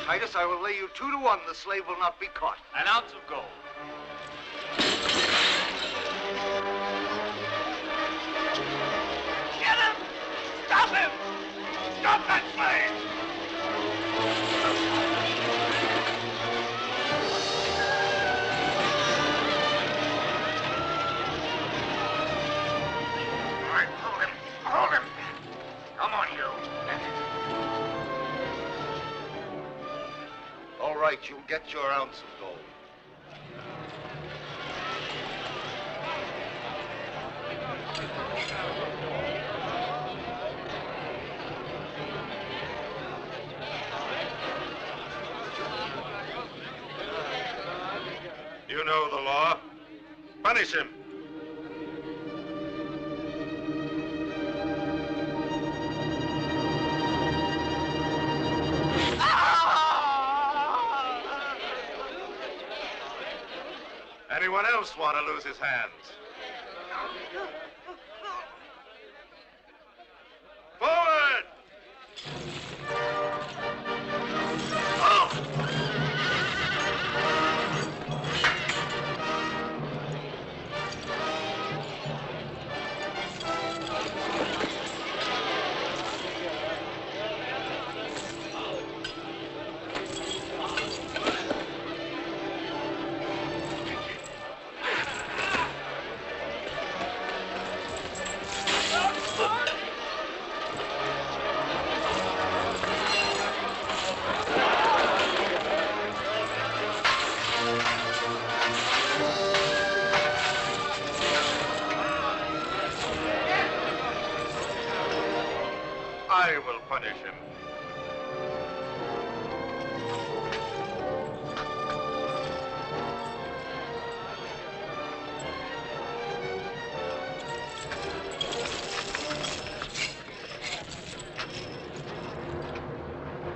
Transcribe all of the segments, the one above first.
Titus, I will lay you 2 to 1 the slave will not be caught. An ounce of gold. Get him! Stop him! Stop that slave! All right, hold him. Hold him. Come on, you. All right, you'll get your ounce of gold. You know the law. Punish him. Anyone else want to lose his hands? Forward! I will punish him.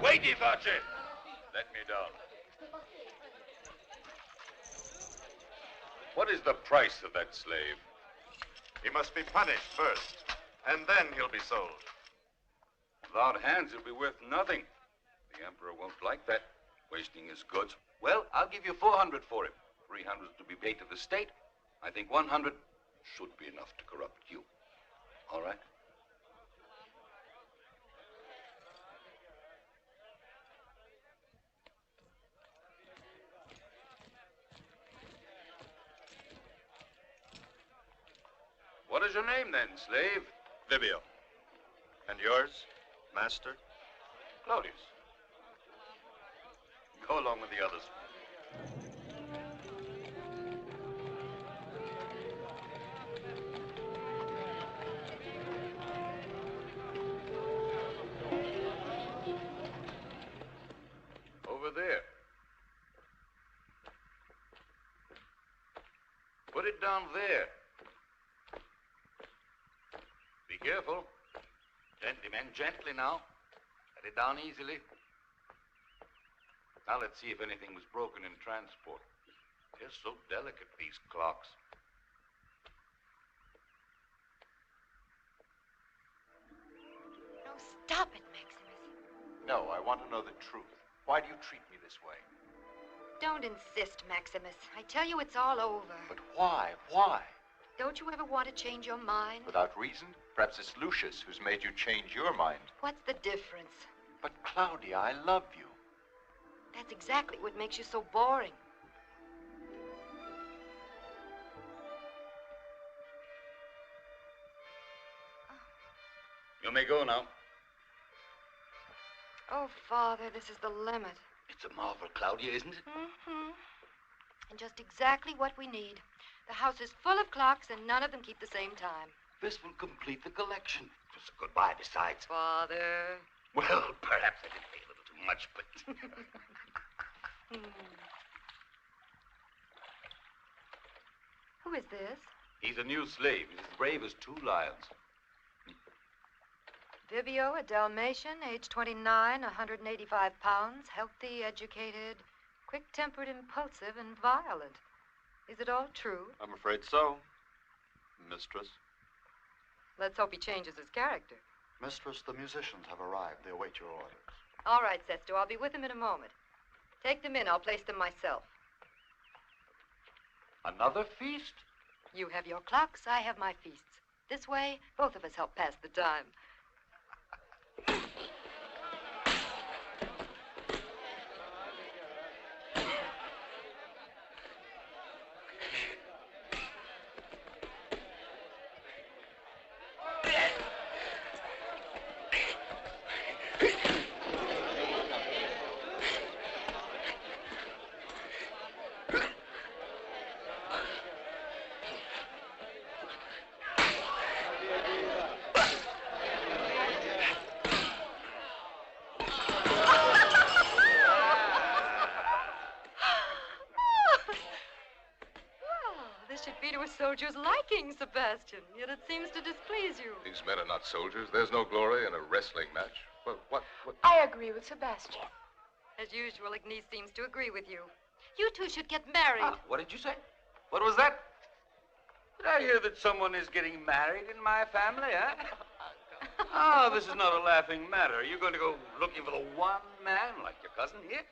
Wait, Ivace! Let me down. What is the price of that slave? He must be punished first, and then he'll be sold. Without hands, he'll be worth nothing. The Emperor won't like that, wasting his goods. Well, I'll give you 400 for him. 300 to be paid to the state. I think 100 should be enough to corrupt you. All right? What is your name, then, slave? Vibio. And yours, master? Claudius. Go along with the others. Over there. Put it down there. Be careful. Gently, men, gently now. Let it down easily. Now let's see if anything was broken in transport. They're so delicate, these clocks. No, stop it, Maximus. No, I want to know the truth. Why do you treat me this way? Don't insist, Maximus. I tell you it's all over. But why? Why? Don't you ever want to change your mind? Without reason? Perhaps it's Lucius who's made you change your mind. What's the difference? But Claudia, I love you. That's exactly what makes you so boring. You may go now. Oh, Father, this is the limit. It's a marvel, Claudia, isn't it? Mm-hmm. And just exactly what we need. The house is full of clocks, and none of them keep the same time. This will complete the collection. It was a goodbye, besides. Father. Well, perhaps I did pay a little too much, but... Who is this? He's a new slave. He's as brave as 2 lions. Vibio, a Dalmatian, age 29, 185 pounds, healthy, educated, quick-tempered, impulsive, and violent. Is it all true? I'm afraid so, mistress. Let's hope he changes his character. Mistress, the musicians have arrived. They await your orders. All right, Sesto, I'll be with them in a moment. Take them in. I'll place them myself. Another feast? You have your clocks, I have my feasts. This way, both of us help pass the time. Soldier's liking, Sebastian, yet it seems to displease you. These men are not soldiers. There's no glory in a wrestling match. Well, what? I agree with Sebastian. As usual, Ignace seems to agree with you. You two should get married. What did you say? What was that? Did I hear that someone is getting married in my family, huh? This is not a laughing matter. Are you going to go looking for the one man like your cousin here?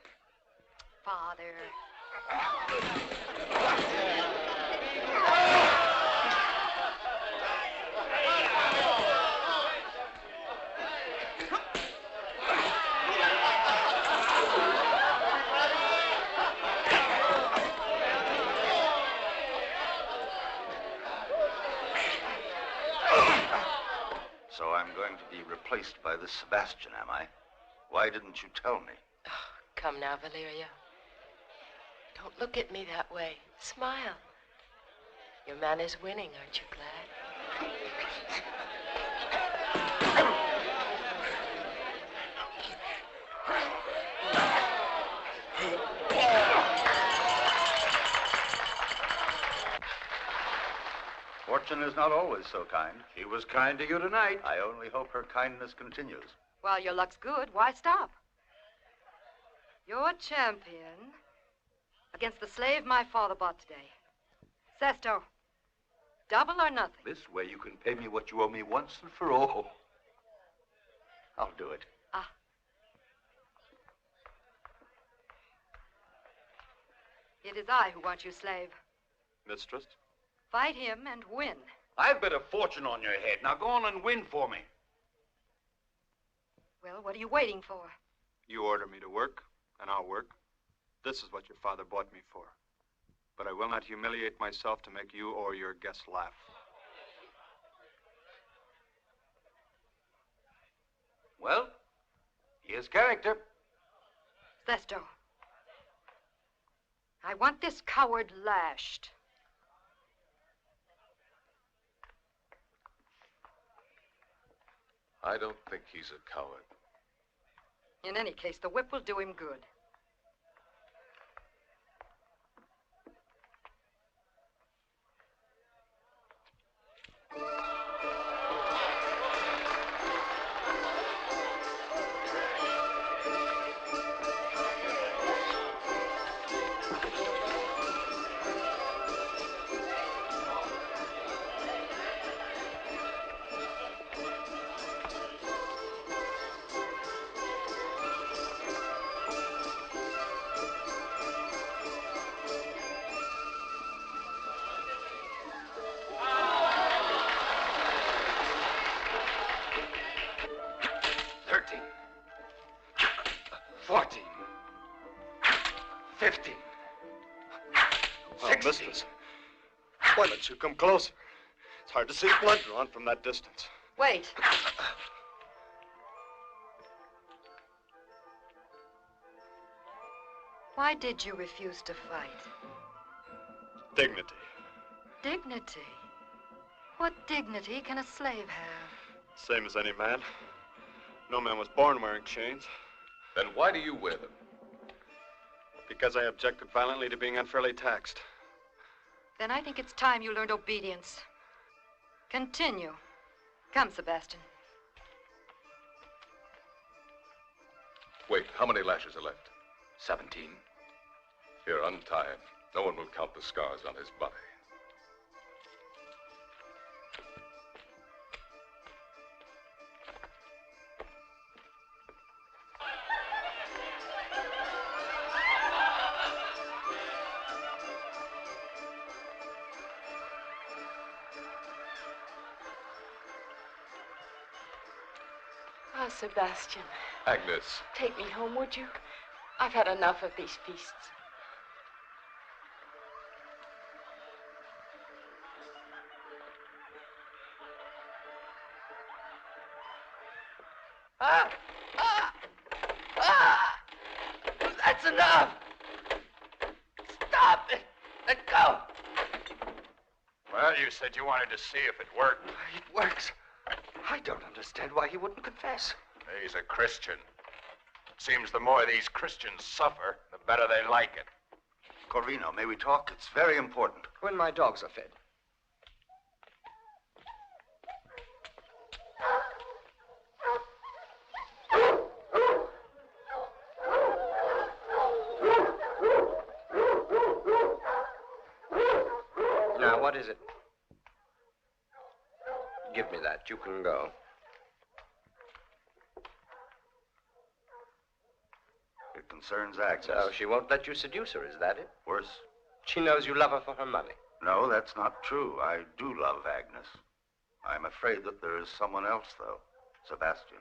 Father. So I'm going to be replaced by this Sebastian, am I? Why didn't you tell me? Oh, come now, Valeria. Don't look at me that way. Smile. Your man is winning, aren't you glad? not always so kind. She was kind to you tonight. I only hope her kindness continues. While your luck's good, why stop? You're champion against the slave my father bought today. Sesto, double or nothing. This way you can pay me what you owe me once and for all. I'll do it. Ah. It is I who want you, slave. Mistress? Fight him and win. I've bet a fortune on your head. Now go on and win for me. Well, what are you waiting for? You order me to work, and I'll work. This is what your father bought me for. But I will not humiliate myself to make you or your guests laugh. Well, here's character. Sesto, I want this coward lashed. I don't think he's a coward. In any case, the whip will do him good. Mistress, why don't you come closer? It's hard to see blood drawn from that distance. Wait. Why did you refuse to fight? Dignity. Dignity? What dignity can a slave have? Same as any man. No man was born wearing chains. Then why do you wear them? Because I objected violently to being unfairly taxed. Then I think it's time you learned obedience. Continue. Come, Sebastian. Wait, how many lashes are left? 17. Here, untie him. No one will count the scars on his body. Ah, Sebastian. Agnes. Take me home, would you? I've had enough of these feasts. That's enough. Stop it. Let go. Well, you said you wanted to see if it worked. It works. I don't understand why he wouldn't confess. He's a Christian. Seems the more these Christians suffer, the better they like it. Corvino, may we talk? It's very important. When my dogs are fed. Now, what is it? Give me that. You can go. It concerns Agnes. So she won't let you seduce her, is that it? Worse? She knows you love her for her money. No, that's not true. I do love Agnes. I'm afraid that there is someone else, though. Sebastian.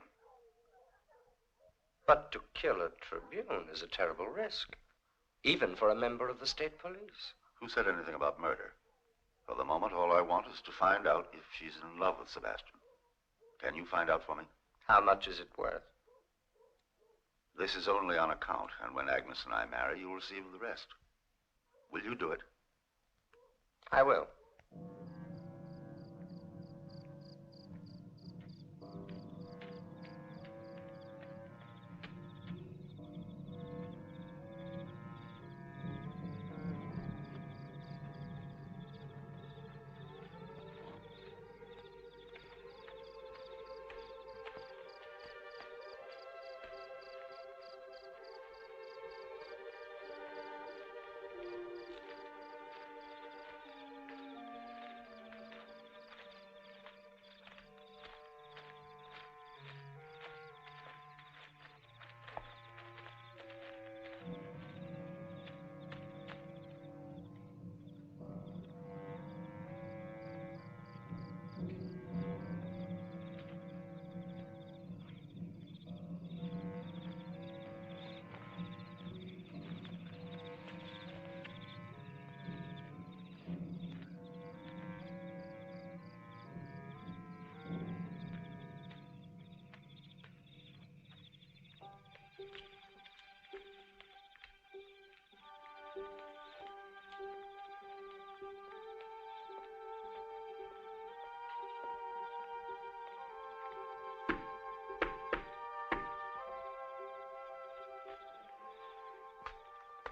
But to kill a tribune is a terrible risk, even for a member of the state police. Who said anything about murder? For the moment, all I want is to find out if she's in love with Sebastian. Can you find out for me? How much is it worth? This is only on account, and when Agnes and I marry, you'll receive the rest. Will you do it? I will.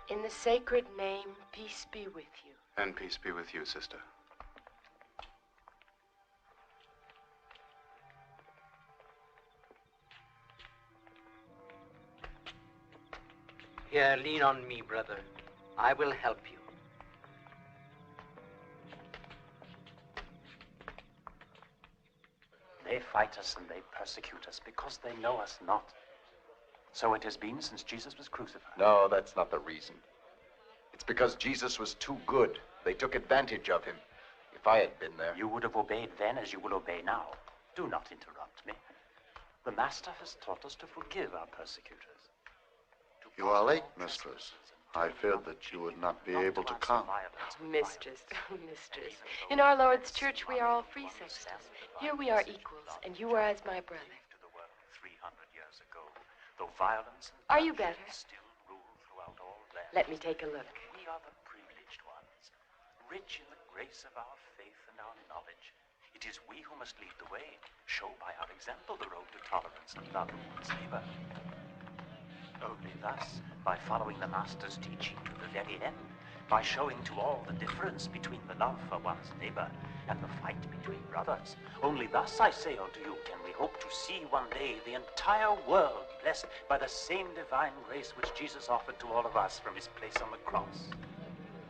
In the sacred name, peace be with you. And peace be with you, sister. Here, lean on me, brother. I will help you. They fight us and they persecute us because they know us not. So it has been since Jesus was crucified. No, that's not the reason. It's because Jesus was too good. They took advantage of him. If I had been there... You would have obeyed then as you will obey now. Do not interrupt me. The Master has taught us to forgive our persecutors. You are late, mistress. I feared that you would not be able to come. Mistress, mistress. In our Lord's church, we are all free sextors. Here we are equals, and you are as my brother. To the world 300 years ago, though violence and Are you better? still rule throughout all lands. Let me take a look. We are the privileged ones, rich in the grace of our faith and our knowledge. It is we who must lead the way, show by our example the road to tolerance and love of one's neighbor. Only thus, by following the Master's teaching to the very end, by showing to all the difference between the love for one's neighbor and the fight between brothers, only thus, I say unto you, can we hope to see one day the entire world blessed by the same divine grace which Jesus offered to all of us from his place on the cross.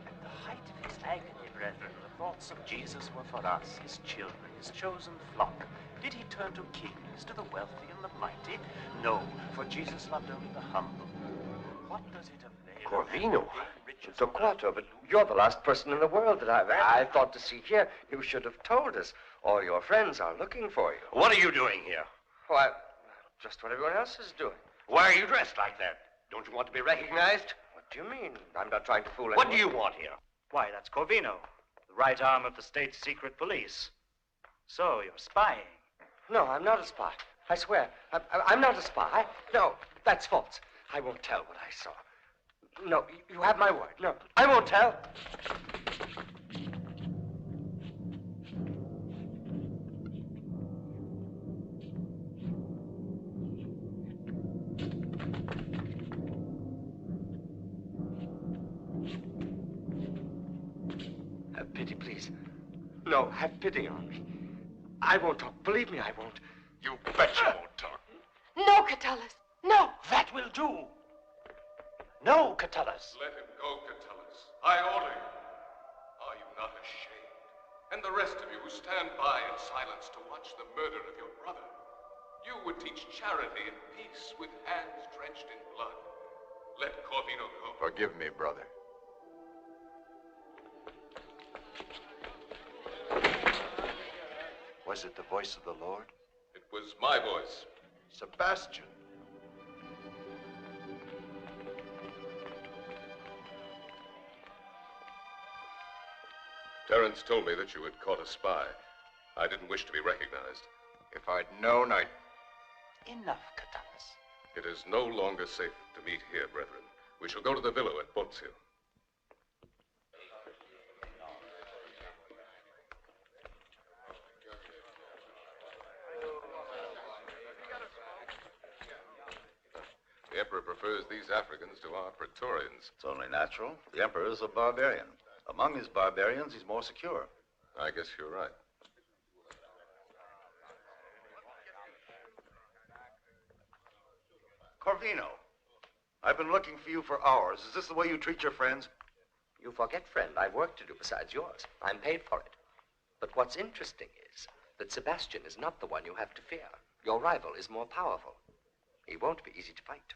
At the height of his agony, brethren, the thoughts of Jesus were for us, his children, his chosen flock. Did he turn to kings, to the wealthy and the mighty? No, for Jesus loved only the humble. What does it avail? Corvino, Torquato, but you're the last person in the world that I thought to see here. You should have told us. All your friends are looking for you. What are you doing here? Why, just what everyone else is doing. Why are you dressed like that? Don't you want to be recognized? What do you mean? I'm not trying to fool anyone. What do you want here? Why, that's Corvino, the right arm of the state's secret police. So, you're spying. No, I'm not a spy. I swear. I'm not a spy. No, that's false. I won't tell what I saw. No, you have my word. No, I won't tell. Have pity, please. No, have pity on me. I won't talk. Believe me, I won't. You bet you won't talk. No, Catullus, no. That will do. No, Catullus. Let him go, Catullus. I order you. Are you not ashamed? And the rest of you who stand by in silence to watch the murder of your brother. You would teach charity and peace with hands drenched in blood. Let Corvino go. Forgive me, brother. Was it the voice of the Lord? It was my voice. Sebastian. Terence told me that you had caught a spy. I didn't wish to be recognized. If I'd known, I'd... Enough, Catullus. It is no longer safe to meet here, brethren. We shall go to the villa at Bozio. The Emperor prefers these Africans to our Praetorians. It's only natural. The Emperor is a barbarian. Among his barbarians, he's more secure. I guess you're right. Corvino, I've been looking for you for hours. Is this the way you treat your friends? You forget, friend. I've work to do besides yours. I'm paid for it. But what's interesting is that Sebastian is not the one you have to fear. Your rival is more powerful. He won't be easy to fight.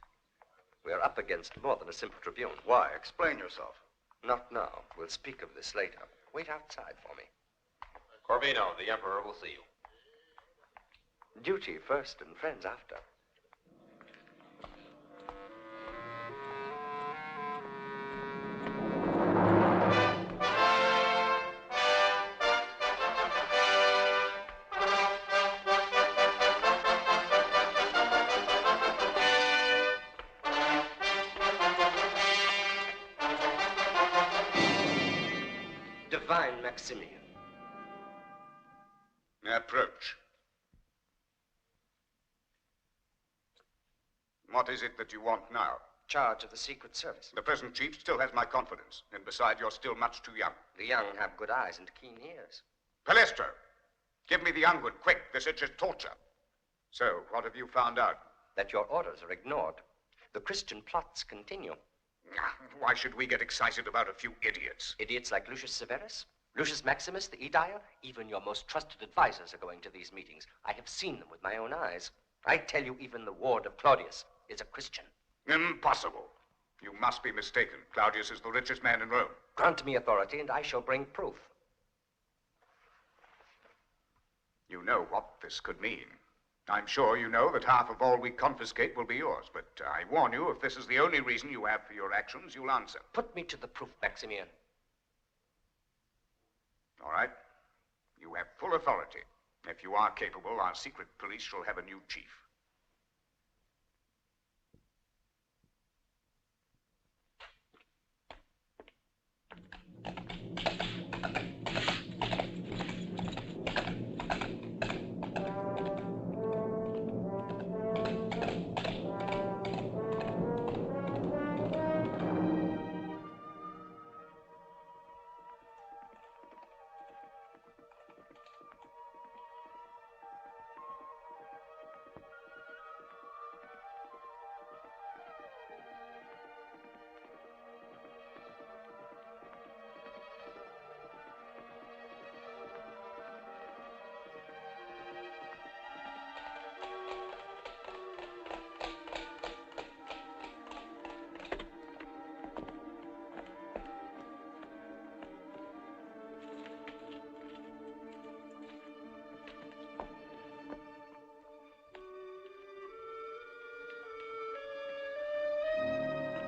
We're up against more than a simple tribune. Why? Explain yourself. Not now. We'll speak of this later. Wait outside for me. Corvino, the Emperor will see you. Duty first and friends after. Maximian. Approach. What is it that you want now? Charge of the Secret Service. The present chief still has my confidence, and besides, you're still much too young. The young have good eyes and keen ears. Palestro, give me the young one, quick. This itches torture. So, what have you found out? That your orders are ignored. The Christian plots continue. Why should we get excited about a few idiots? Idiots like Lucius Severus, Lucius Maximus, the Aedile, even your most trusted advisors are going to these meetings. I have seen them with my own eyes. I tell you, even the ward of Claudius is a Christian. Impossible. You must be mistaken. Claudius is the richest man in Rome. Grant me authority, and I shall bring proof. You know what this could mean. I'm sure you know that half of all we confiscate will be yours, but I warn you, if this is the only reason you have for your actions, you'll answer. Put me to the proof, Maximian. All right. You have full authority. If you are capable, our secret police shall have a new chief.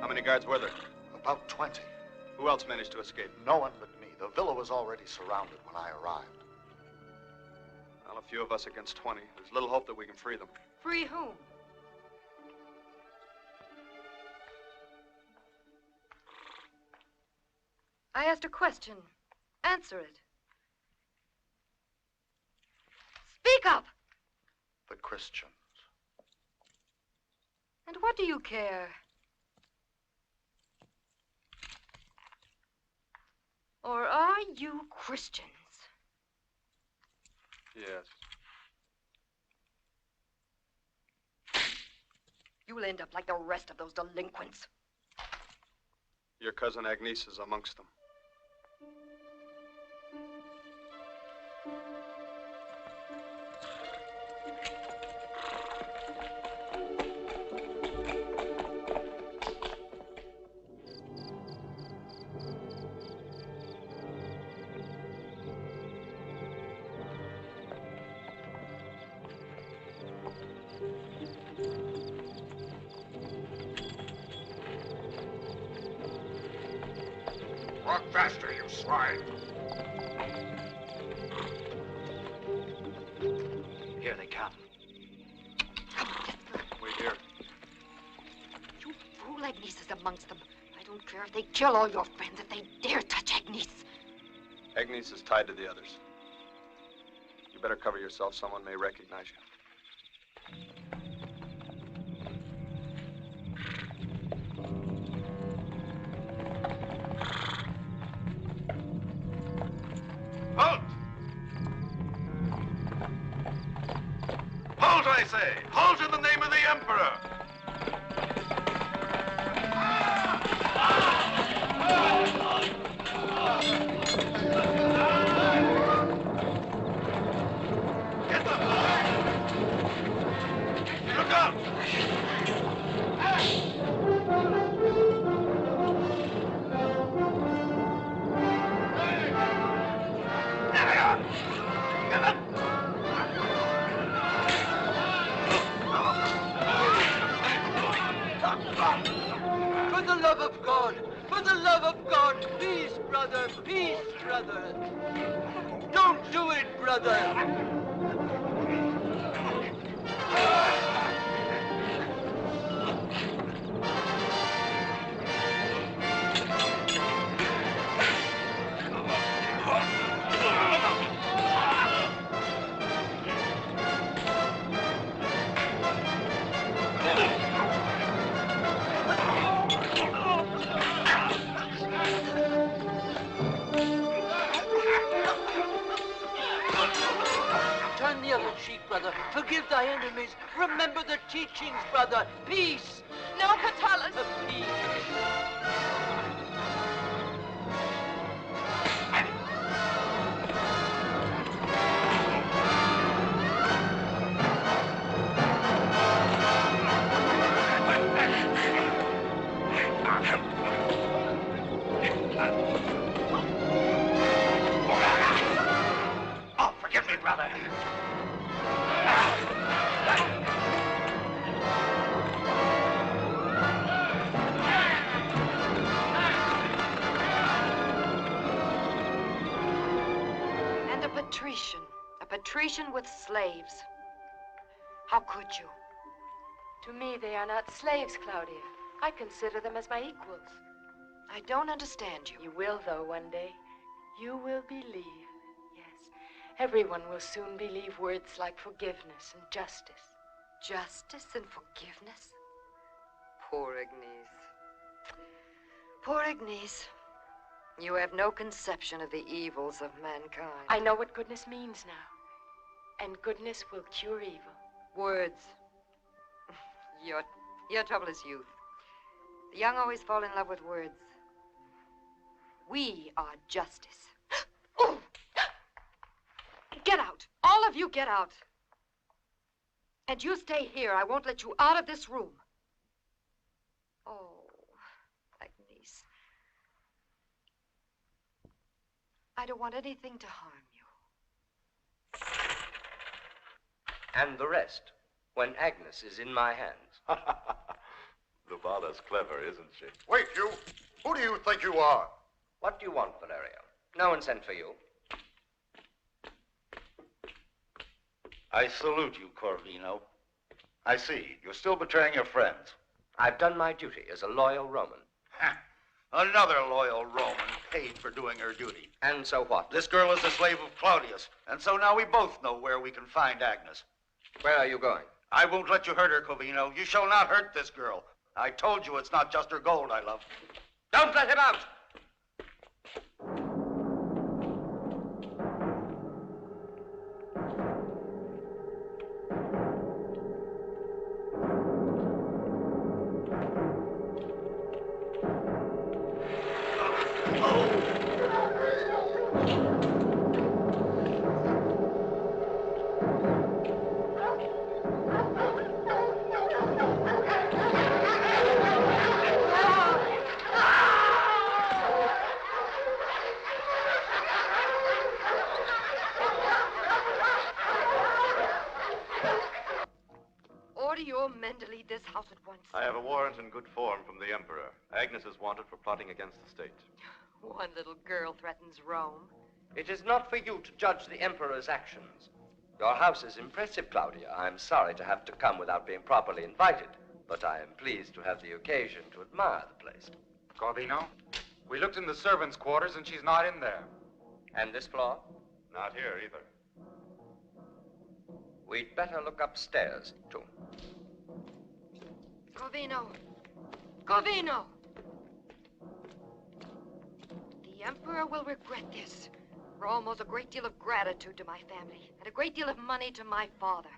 How many guards were there? About 20. Who else managed to escape? No one but me. The villa was already surrounded when I arrived. Well, a few of us against 20. There's little hope that we can free them. Free whom? I asked a question. Answer it. Speak up! The Christians. And what do you care? Or are you Christians? Yes. You'll end up like the rest of those delinquents. Your cousin Agnes is amongst them. Walk faster, you swine. Here they come. Wait here. You fool, Agnes is amongst them. I don't care if they kill all your friends, if they dare touch Agnes. Agnes is tied to the others. You better cover yourself. Someone may recognize you. Halt! Halt, I say! Halt in the name of the Emperor! Get them! Look out! For the love of God, for the love of God, peace, brother, Don't do it, brother. Forgive thy enemies. Remember the teachings, brother. Peace. No, Catullus. Peace. Oh, forgive me, brother. And a patrician with slaves. How could you? To me, they are not slaves, Claudia. I consider them as my equals. I don't understand you. You will, though, one day. You will believe. Yes, everyone will soon believe words like forgiveness and justice. Justice and forgiveness? Poor Agnes. Poor Agnes. You have no conception of the evils of mankind. I know what goodness means now. And goodness will cure evil. Words. Your trouble is youth. The young always fall in love with words. We are justice. Oh! Get out. All of you get out. And you stay here. I won't let you out of this room. Oh, Agnes. I don't want anything to harm you. And the rest, when Agnes is in my hands. Lubala's clever, isn't she? Wait, you. Who do you think you are? What do you want, Valerio? No one sent for you. I salute you, Corvino. I see. You're still betraying your friends. I've done my duty as a loyal Roman. Another loyal Roman paid for doing her duty. And so what? This girl is a slave of Claudius, and so now we both know where we can find Agnes. Where are you going? I won't let you hurt her, Corvino. You shall not hurt this girl. I told you it's not just her gold I love. Don't let him out! Order your men to leave this house at once. I have a warrant in good form from the Emperor. Agnes is wanted for plotting against the state. One little girl threatens Rome. It is not for you to judge the Emperor's actions. Your house is impressive, Claudia. I'm sorry to have to come without being properly invited, but I am pleased to have the occasion to admire the place. Corvino, we looked in the servants' quarters and she's not in there. And this floor? Not here either. We'd better look upstairs, too. Corvino! Corvino! The Emperor will regret this. Rome owes a great deal of gratitude to my family, and a great deal of money to my father.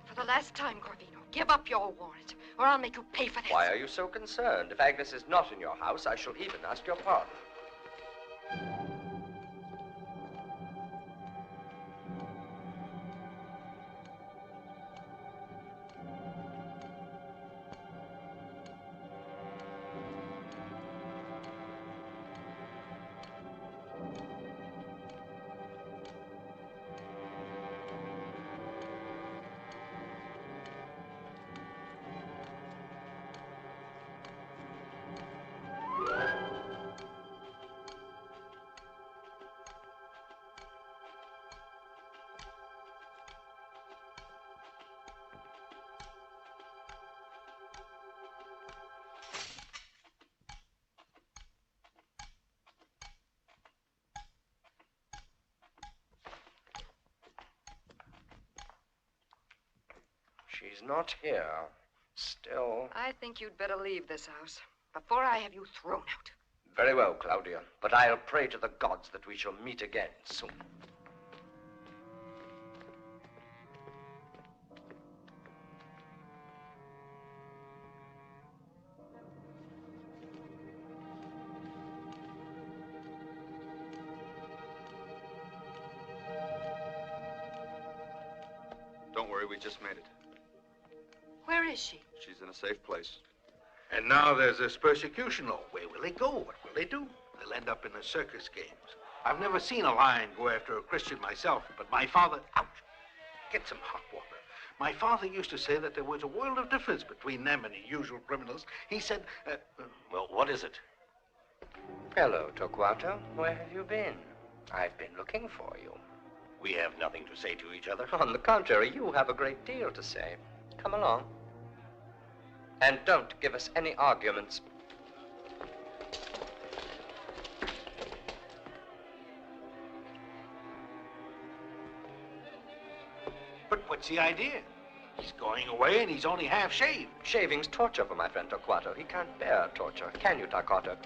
For the last time, Corvino, give up your warrant, or I'll make you pay for this. Why are you so concerned? If Agnes is not in your house, I shall even ask your pardon. She's not here. Still. I think you'd better leave this house before I have you thrown out. Very well, Claudia. But I'll pray to the gods that we shall meet again soon. Don't worry, we just made it. Where is she? She's in a safe place. And now there's this persecution law. Where will they go? What will they do? They'll end up in the circus games. I've never seen a lion go after a Christian myself, but my father... Ouch! Get some hot water. My father used to say that there was a world of difference between them and the usual criminals. He said... Well, what is it? Hello, Torquato. Where have you been? I've been looking for you. We have nothing to say to each other. On the contrary, you have a great deal to say. Come along. And don't give us any arguments. But what's the idea? He's going away and he's only half shaved. Shaving's torture for my friend Torquato. He can't bear torture. Can you, Torquato?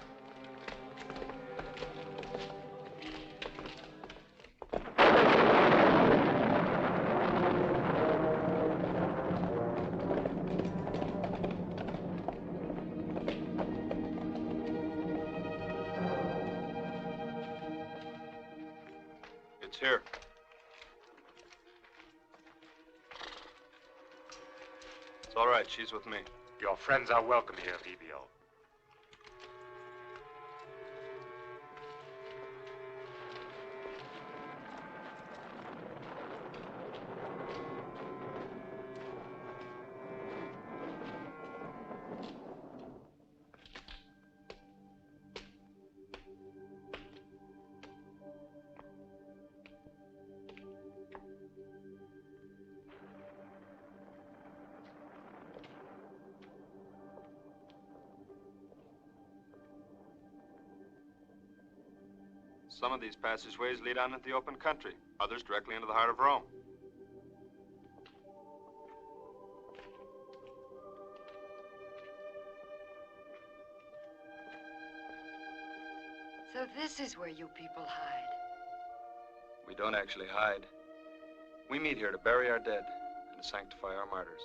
It's here. It's all right. She's with me. Your friends are welcome here, Vibio. Some of these passageways lead on into the open country, others directly into the heart of Rome. So this is where you people hide. We don't actually hide. We meet here to bury our dead and to sanctify our martyrs.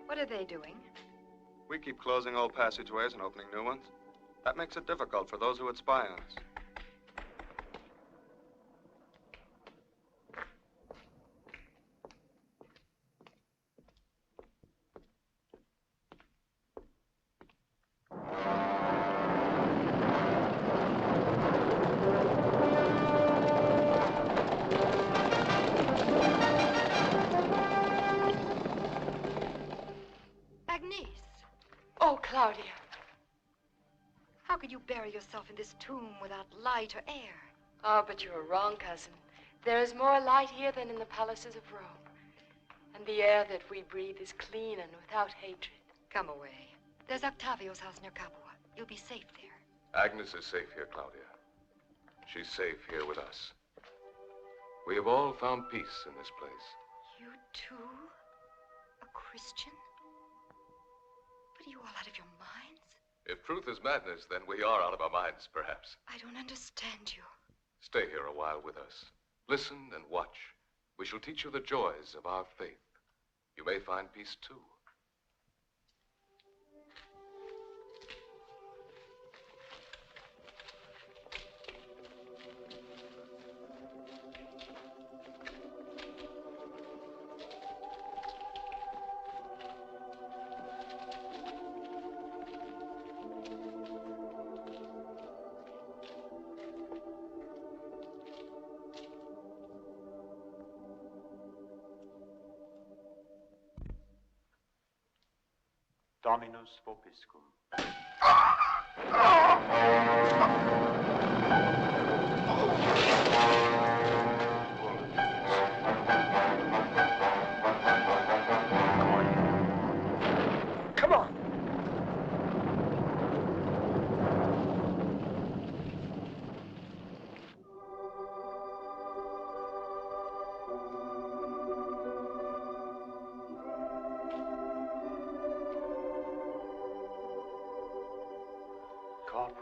What are they doing? We keep closing old passageways and opening new ones. That makes it difficult for those who would spy on us. Oh, Claudia. How could you bury yourself in this tomb without light or air? Oh, but you're wrong, cousin. There is more light here than in the palaces of Rome. And the air that we breathe is clean and without hatred. Come away. There's Octavio's house near Capua. You'll be safe there. Agnes is safe here, Claudia. She's safe here with us. We have all found peace in this place. You too? A Christian? But are you all out of your minds? If truth is madness, then we are out of our minds, perhaps. I don't understand you. Stay here a while with us. Listen and watch. We shall teach you the joys of our faith. You may find peace, too. Dominus vobiscum.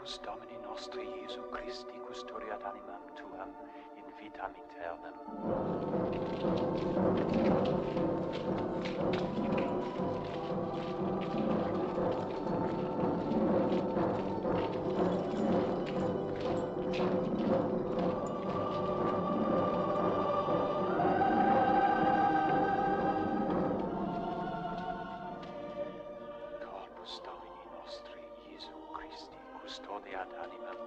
Corpus Domini nostri Jesu Christi custodiat animam tuam in vitam aeternam. Corpus Domini nostri Jesu Christi custodiat animam.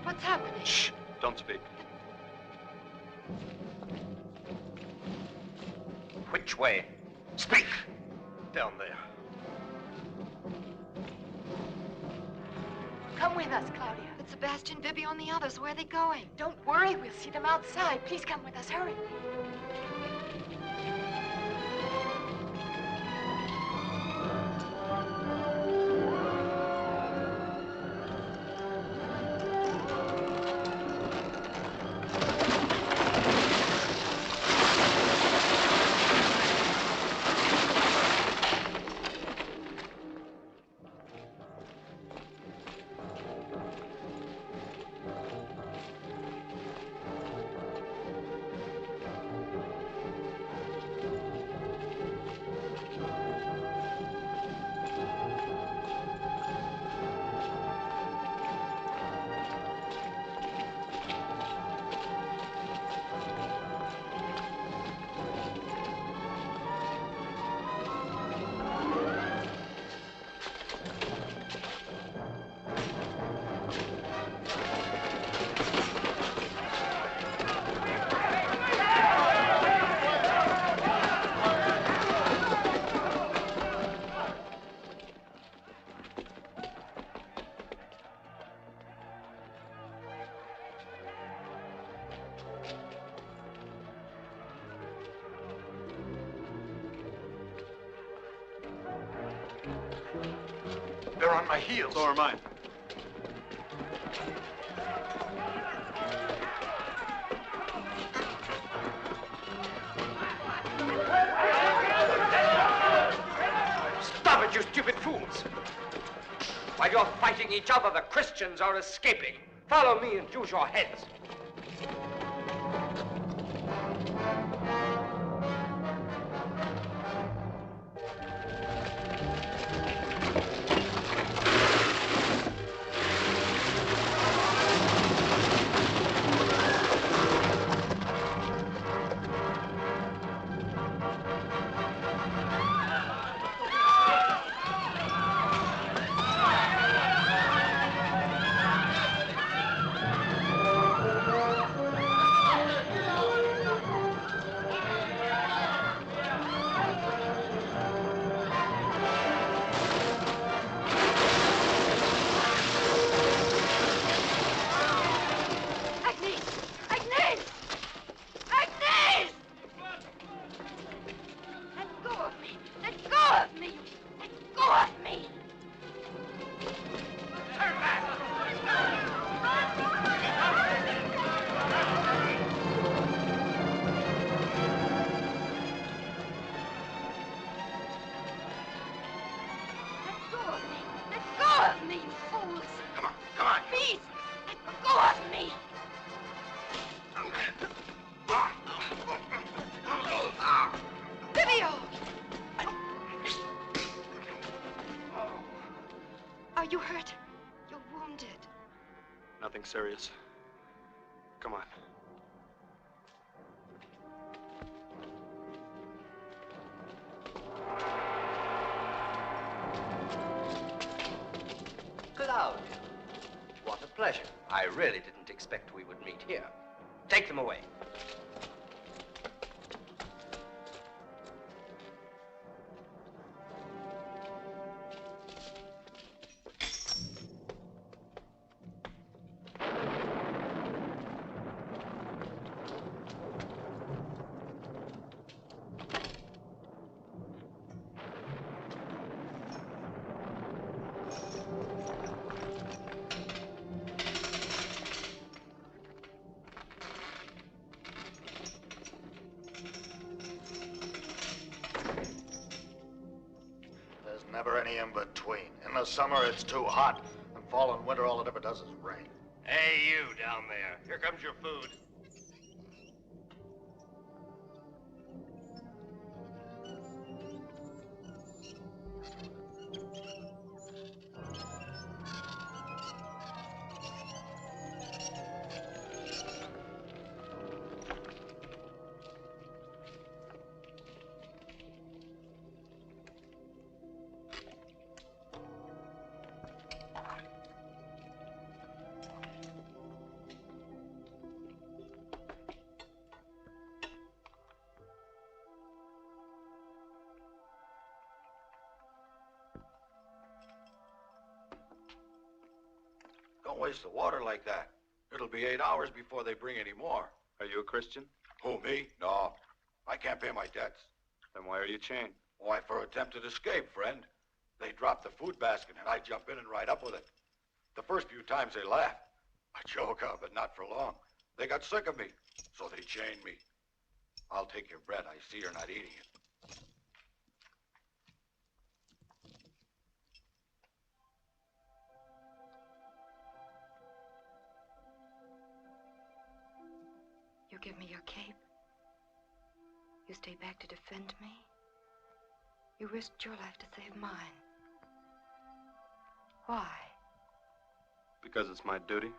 What's happening? Shh! Don't speak. Which way? Speak! Down there. Come with us, Claudia. But Sebastian, Bibion, and the others, where are they going? Don't worry, we'll see them outside. Please come with us, hurry. They're on my heels. So are mine. Stop it, you stupid fools! While you're fighting each other, the Christians are escaping. Follow me and use your heads. Are you hurt? You're wounded. Nothing serious. Come on. Claudia, what a pleasure. I really didn't expect we would meet here. Take them away. never any in between. In the summer, it's too hot. And fall and winter, all it ever does is rain. Hey, you down there. Here comes your food. Don't waste the water like that. It'll be 8 hours before they bring any more. Are you a Christian? Who, me? No. I can't pay my debts. Then why are you chained? Why, for attempted escape, friend. They drop the food basket and I jump in and ride up with it. The first few times they laughed. I joke, but not for long. They got sick of me, so they chained me. I'll take your bread. I see you're not eating it. You give me your cape. You stay back to defend me. You risked your life to save mine. Why? Because it's my duty.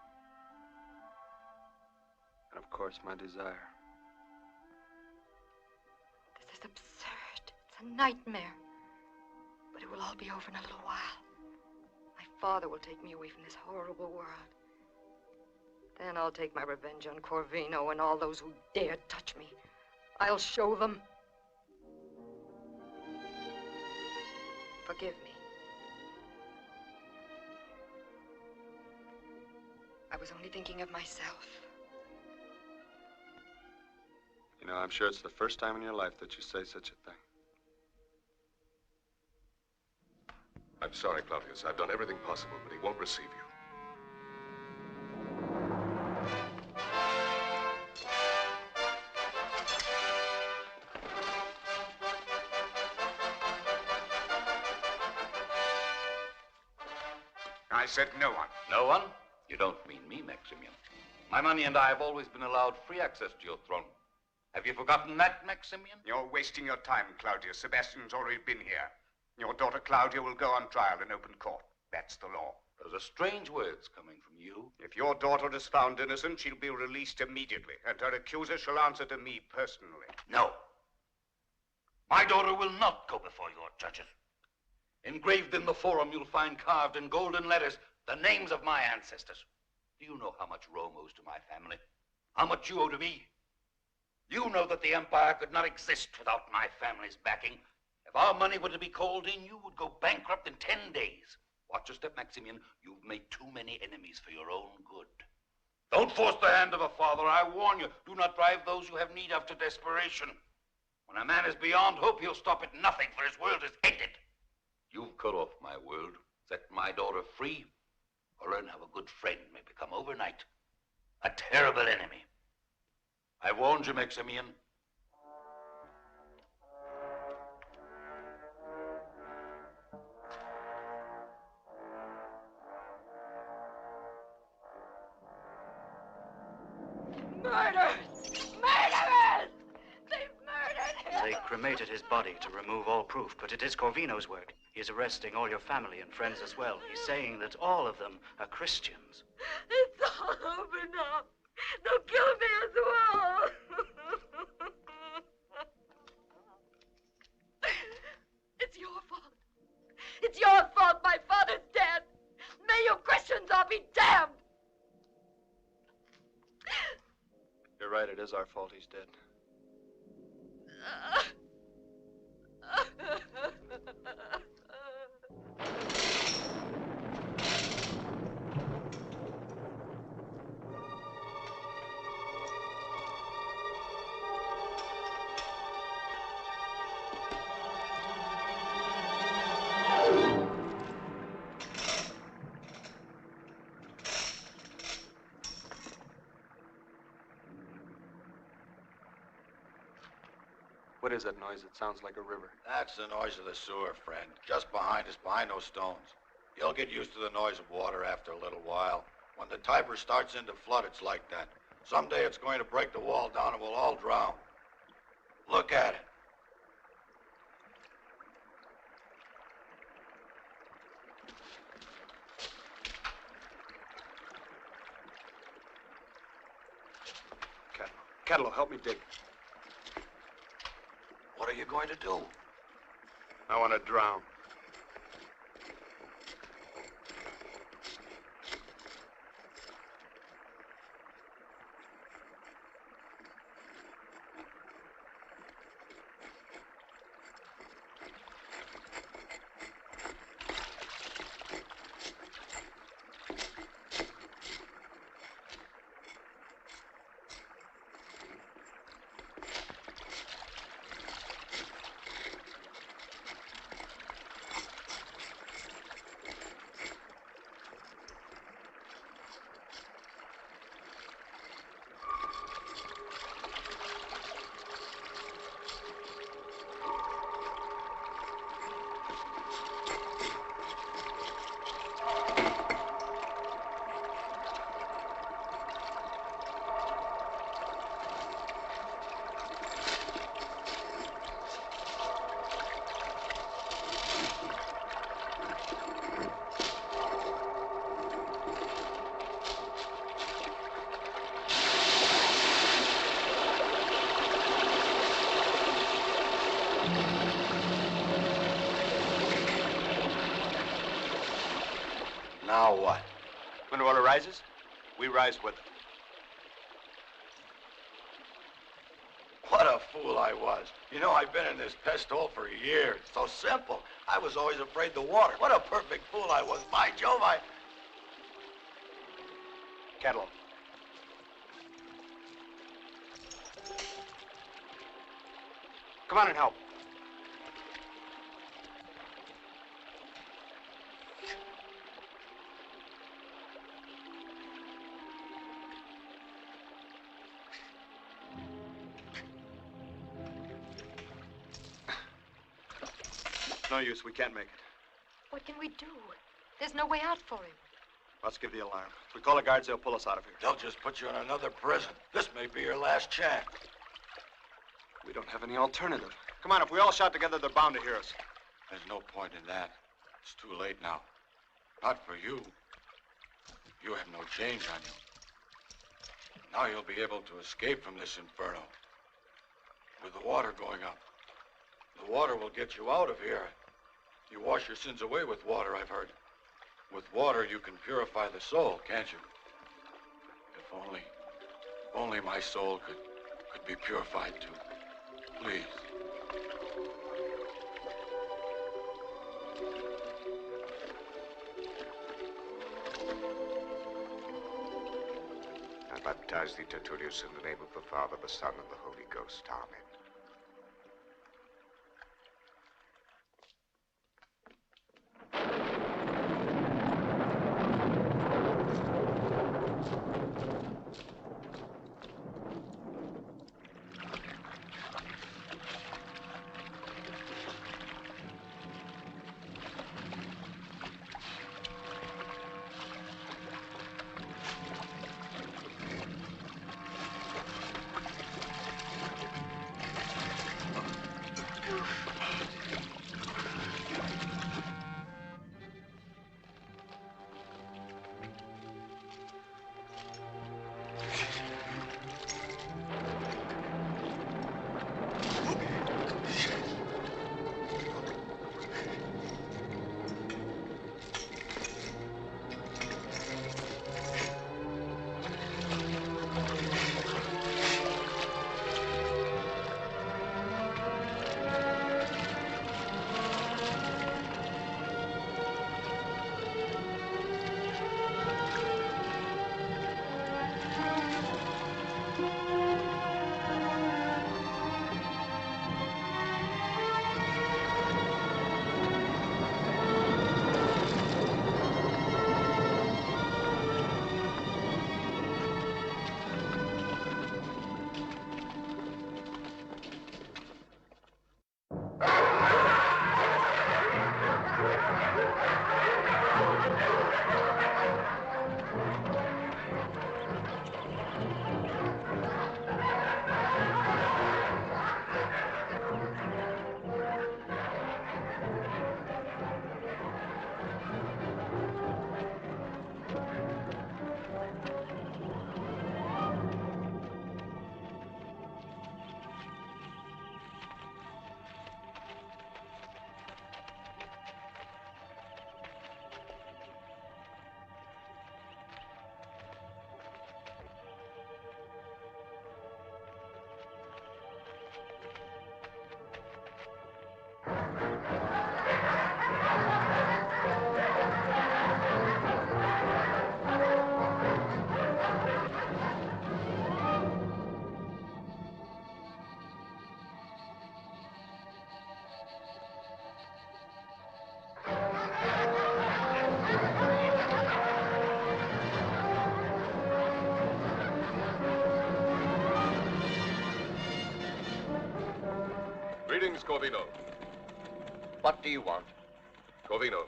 And of course, my desire. This is absurd. It's a nightmare. But it will all be over in a little while. My father will take me away from this horrible world. Then I'll take my revenge on Corvino and all those who dare touch me. I'll show them. Forgive me. I was only thinking of myself. You know, I'm sure it's the first time in your life that you say such a thing. I'm sorry, Claudius. I've done everything possible, but he won't receive you. I said no one. No one? You don't mean me, Maximian. My money and I have always been allowed free access to your throne. Have you forgotten that, Maximian? You're wasting your time, Claudius. Sebastian's already been here. Your daughter Claudia will go on trial in open court. That's the law. Those are strange words coming from you. If your daughter is found innocent, she'll be released immediately, and her accuser shall answer to me personally. No. My daughter will not go before your judges. Engraved in the forum, you'll find carved in golden letters the names of my ancestors. Do you know how much Rome owes to my family? How much you owe to me? You know that the empire could not exist without my family's backing. If our money were to be called in, you would go bankrupt in 10 days. Watch your step, Maximian. You've made too many enemies for your own good. Don't force the hand of a father. I warn you, do not drive those you have need of to desperation. When a man is beyond hope, he'll stop at nothing, for his world is ended. You've cut off my world, set my daughter free, or learn how a good friend may become overnight a terrible enemy. I warned you, Maximian. Murderers! Murderers! They've murdered him! They cremated his body to remove all proof, but it is Corvino's work. He is arresting all your family and friends as well. He's saying that all of them are Christians. It's all over now. They'll kill me as well. It's your fault. It's your fault my father's dead. May you Christians all be damned. You're right, it is our fault he's dead. What is that noise? It sounds like a river. That's the noise of the sewer, friend. Just behind us, behind those stones. You'll get used to the noise of water after a little while. When the Tiber starts into flood, it's like that. Someday it's going to break the wall down and we'll all drown. Look at it. Kettle, help me dig. What are you going to do? I want to drown. Now what? When the water rises, we rise with it. What a fool I was. You know, I've been in this pest hole for years. So simple. I was always afraid of the water. What a perfect fool I was. By Jove, Kettle. Come on and help. No use. We can't make it. What can we do? There's no way out for him. Let's give the alarm. If we call the guards, they'll pull us out of here. they'll just put you in another prison. This may be your last chance. We don't have any alternative. Come on, if we all shout together, they're bound to hear us. There's no point in that. It's too late now. Not for you. You have no change on you. Now you'll be able to escape from this inferno. With the water going up. The water will get you out of here. You wash your sins away with water, I've heard. With water, you can purify the soul, can't you? If only my soul could be purified too. Please. I baptize thee, Tertullius, in the name of the Father, the Son, and the Holy Ghost. Amen. Greetings, Corvino. What do you want? Corvino,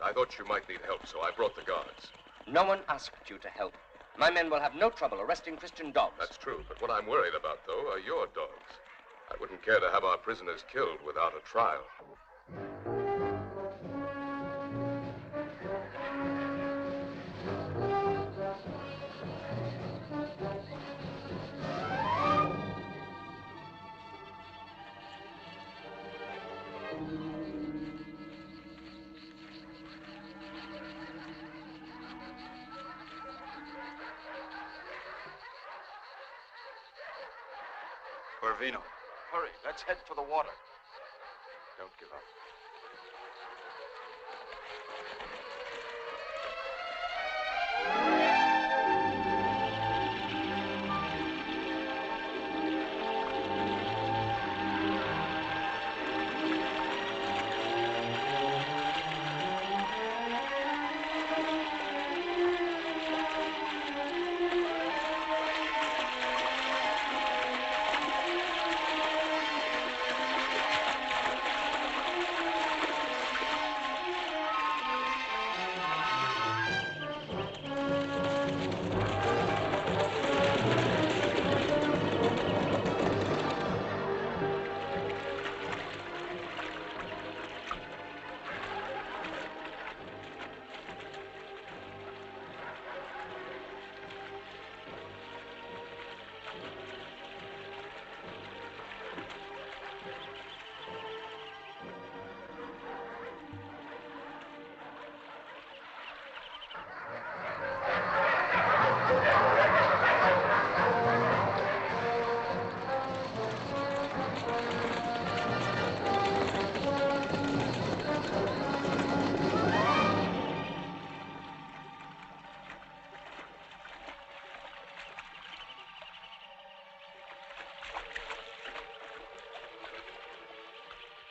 I thought you might need help, so I brought the guards. No one asked you to help. My men will have no trouble arresting Christian dogs. That's true, but what I'm worried about, though, are your dogs. I wouldn't care to have our prisoners killed without a trial. Corvino. Hurry, let's head for the water. Don't give up.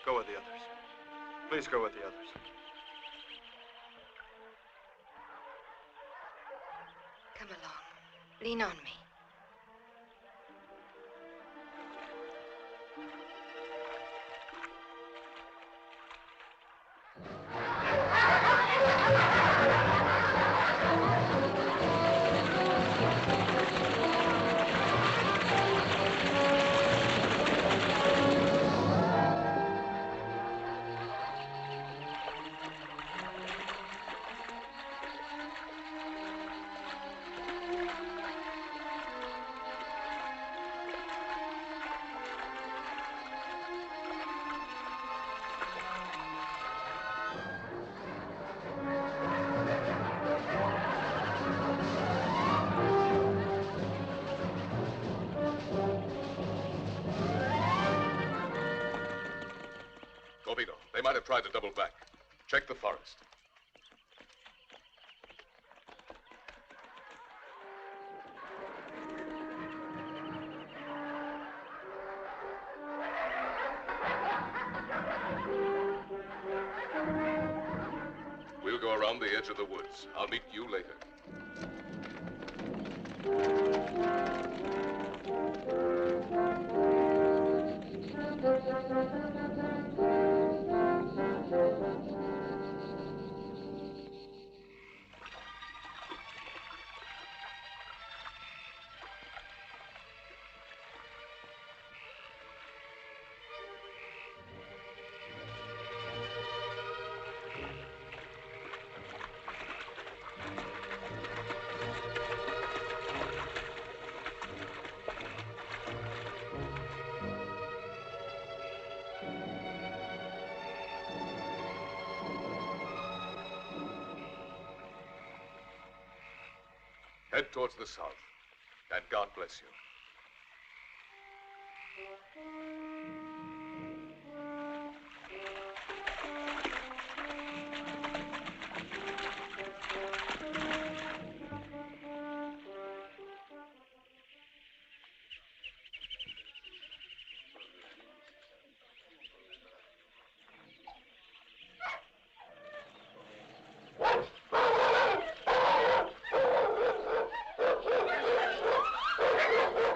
Go with the others. Please go with the others. Come along. Lean on me. Corvino, they might have tried to double back. Check the forest. We'll go around the edge of the woods. I'll meet you later. Head towards the south, and God bless you.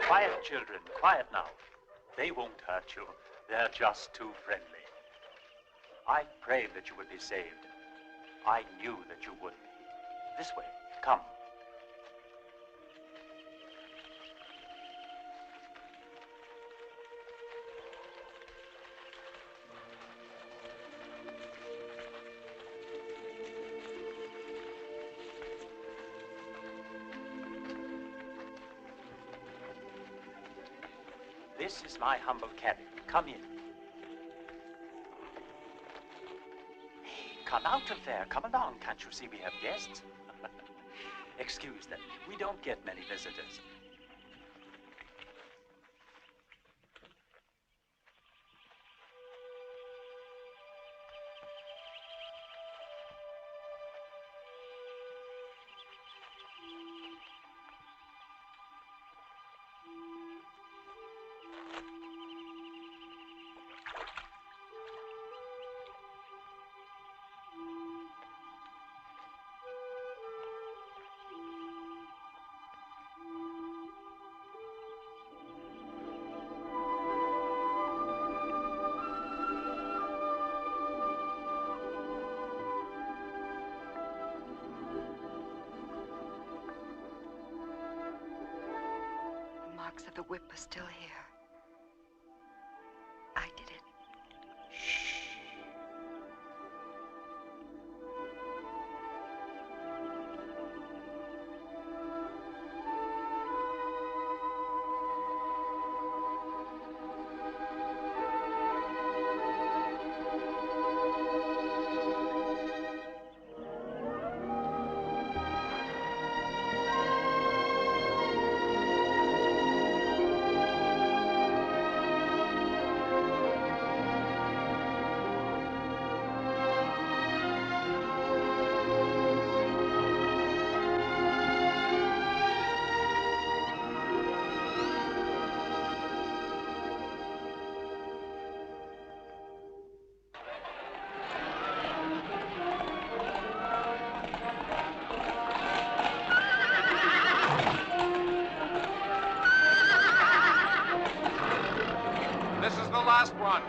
Quiet, children. Quiet now. They won't hurt you. They're just too friendly. I prayed that you would be saved. I knew that you would be. This way, come. This is my humble cabin. Come in. Hey, come out of there. Come along. Can't you see we have guests? Excuse them. We don't get many visitors. The marks of the whip are still here. I did it. This is the last one.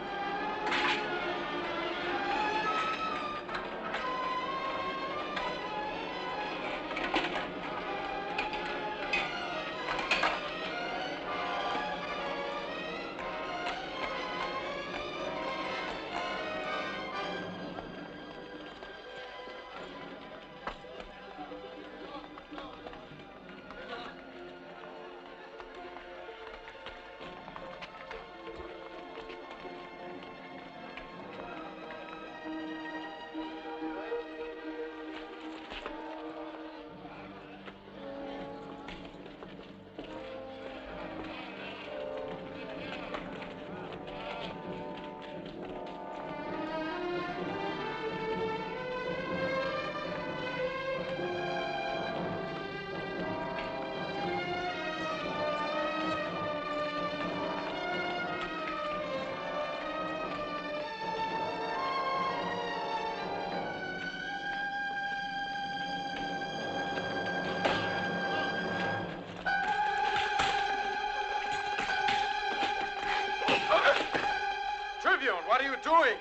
Tribune, what are you doing?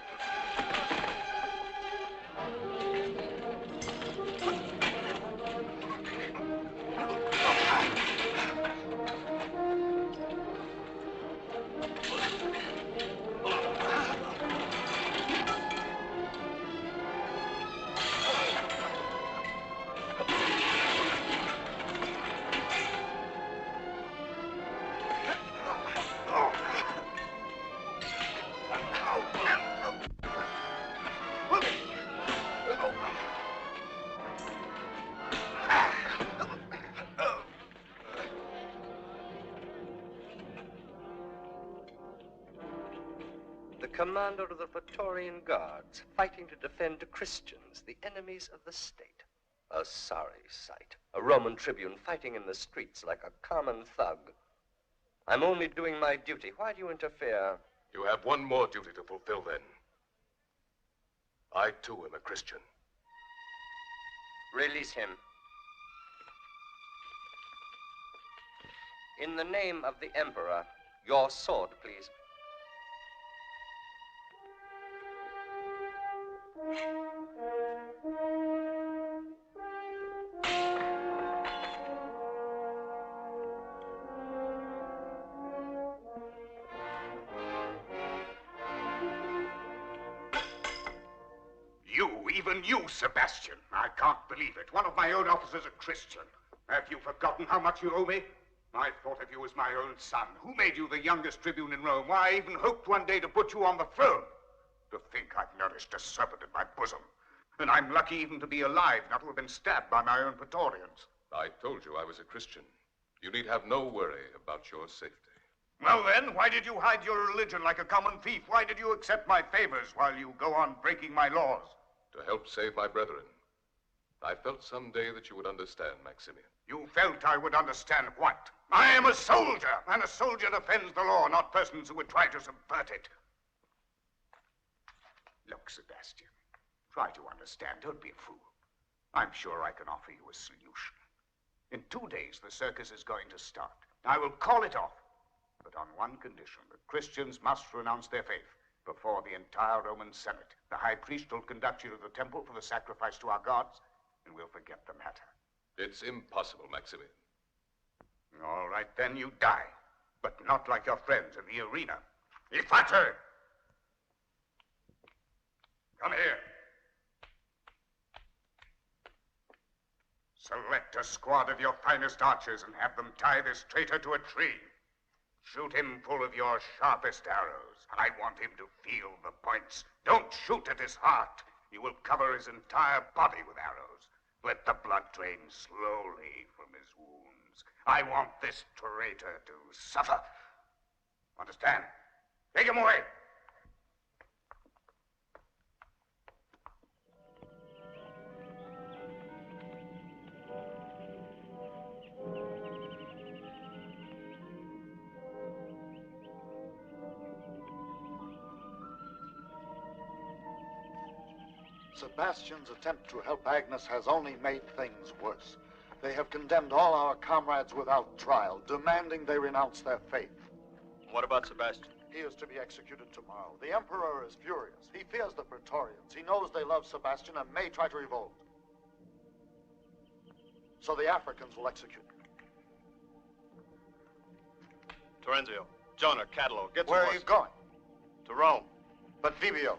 The commander of the Praetorian Guards, fighting to defend Christians, the enemies of the state. A sorry sight. A Roman tribune fighting in the streets like a common thug. I'm only doing my duty. Why do you interfere? You have one more duty to fulfill, then. I, too, am a Christian. Release him. In the name of the Emperor, your sword, please. Even you, Sebastian. I can't believe it. One of my own officers a Christian. Have you forgotten how much you owe me? I thought of you as my own son. Who made you the youngest tribune in Rome? Why, I even hoped one day to put you on the throne. To think I've nourished a serpent in my bosom. And I'm lucky even to be alive, not to have been stabbed by my own Praetorians. I told you I was a Christian. You need have no worry about your safety. Well then, why did you hide your religion like a common thief? Why did you accept my favors while you go on breaking my laws? To help save my brethren. I felt someday that you would understand, Maximian. You felt I would understand what? I am a soldier, and a soldier defends the law, not persons who would try to subvert it. Look, Sebastian, try to understand. Don't be a fool. I'm sure I can offer you a solution. In 2 days, the circus is going to start. I will call it off, but on one condition. The Christians must renounce their faith before the entire Roman Senate. The high priest will conduct you to the temple for the sacrifice to our gods, and we'll forget the matter. It's impossible, Maximian. All right, then you die, but not like your friends in the arena. Ifate! Come here. Select a squad of your finest archers and have them tie this traitor to a tree. Shoot him full of your sharpest arrows. I want him to feel the points. Don't shoot at his heart. You will cover his entire body with arrows. Let the blood drain slowly from his wounds. I want this traitor to suffer. Understand? Take him away. Sebastian's attempt to help Agnes has only made things worse. They have condemned all our comrades without trial, demanding they renounce their faith. What about Sebastian? He is to be executed tomorrow. The Emperor is furious. He fears the Praetorians. He knows they love Sebastian and may try to revolt. So the Africans will execute him. Terenzio, Jonah, Catallo, get some Where are horses. you going? To Rome. But Vibio,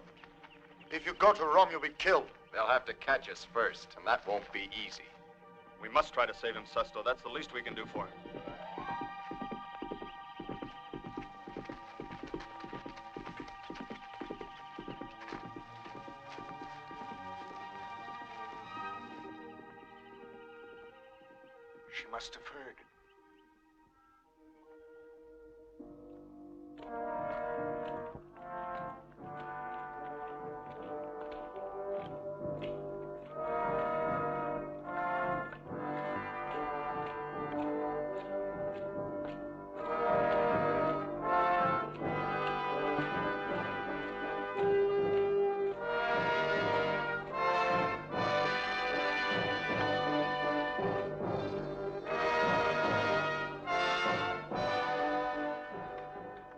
if you go to Rome, you'll be killed. They'll have to catch us first, and that won't be easy. We must try to save him, Sesto. That's the least we can do for him. She must have heard.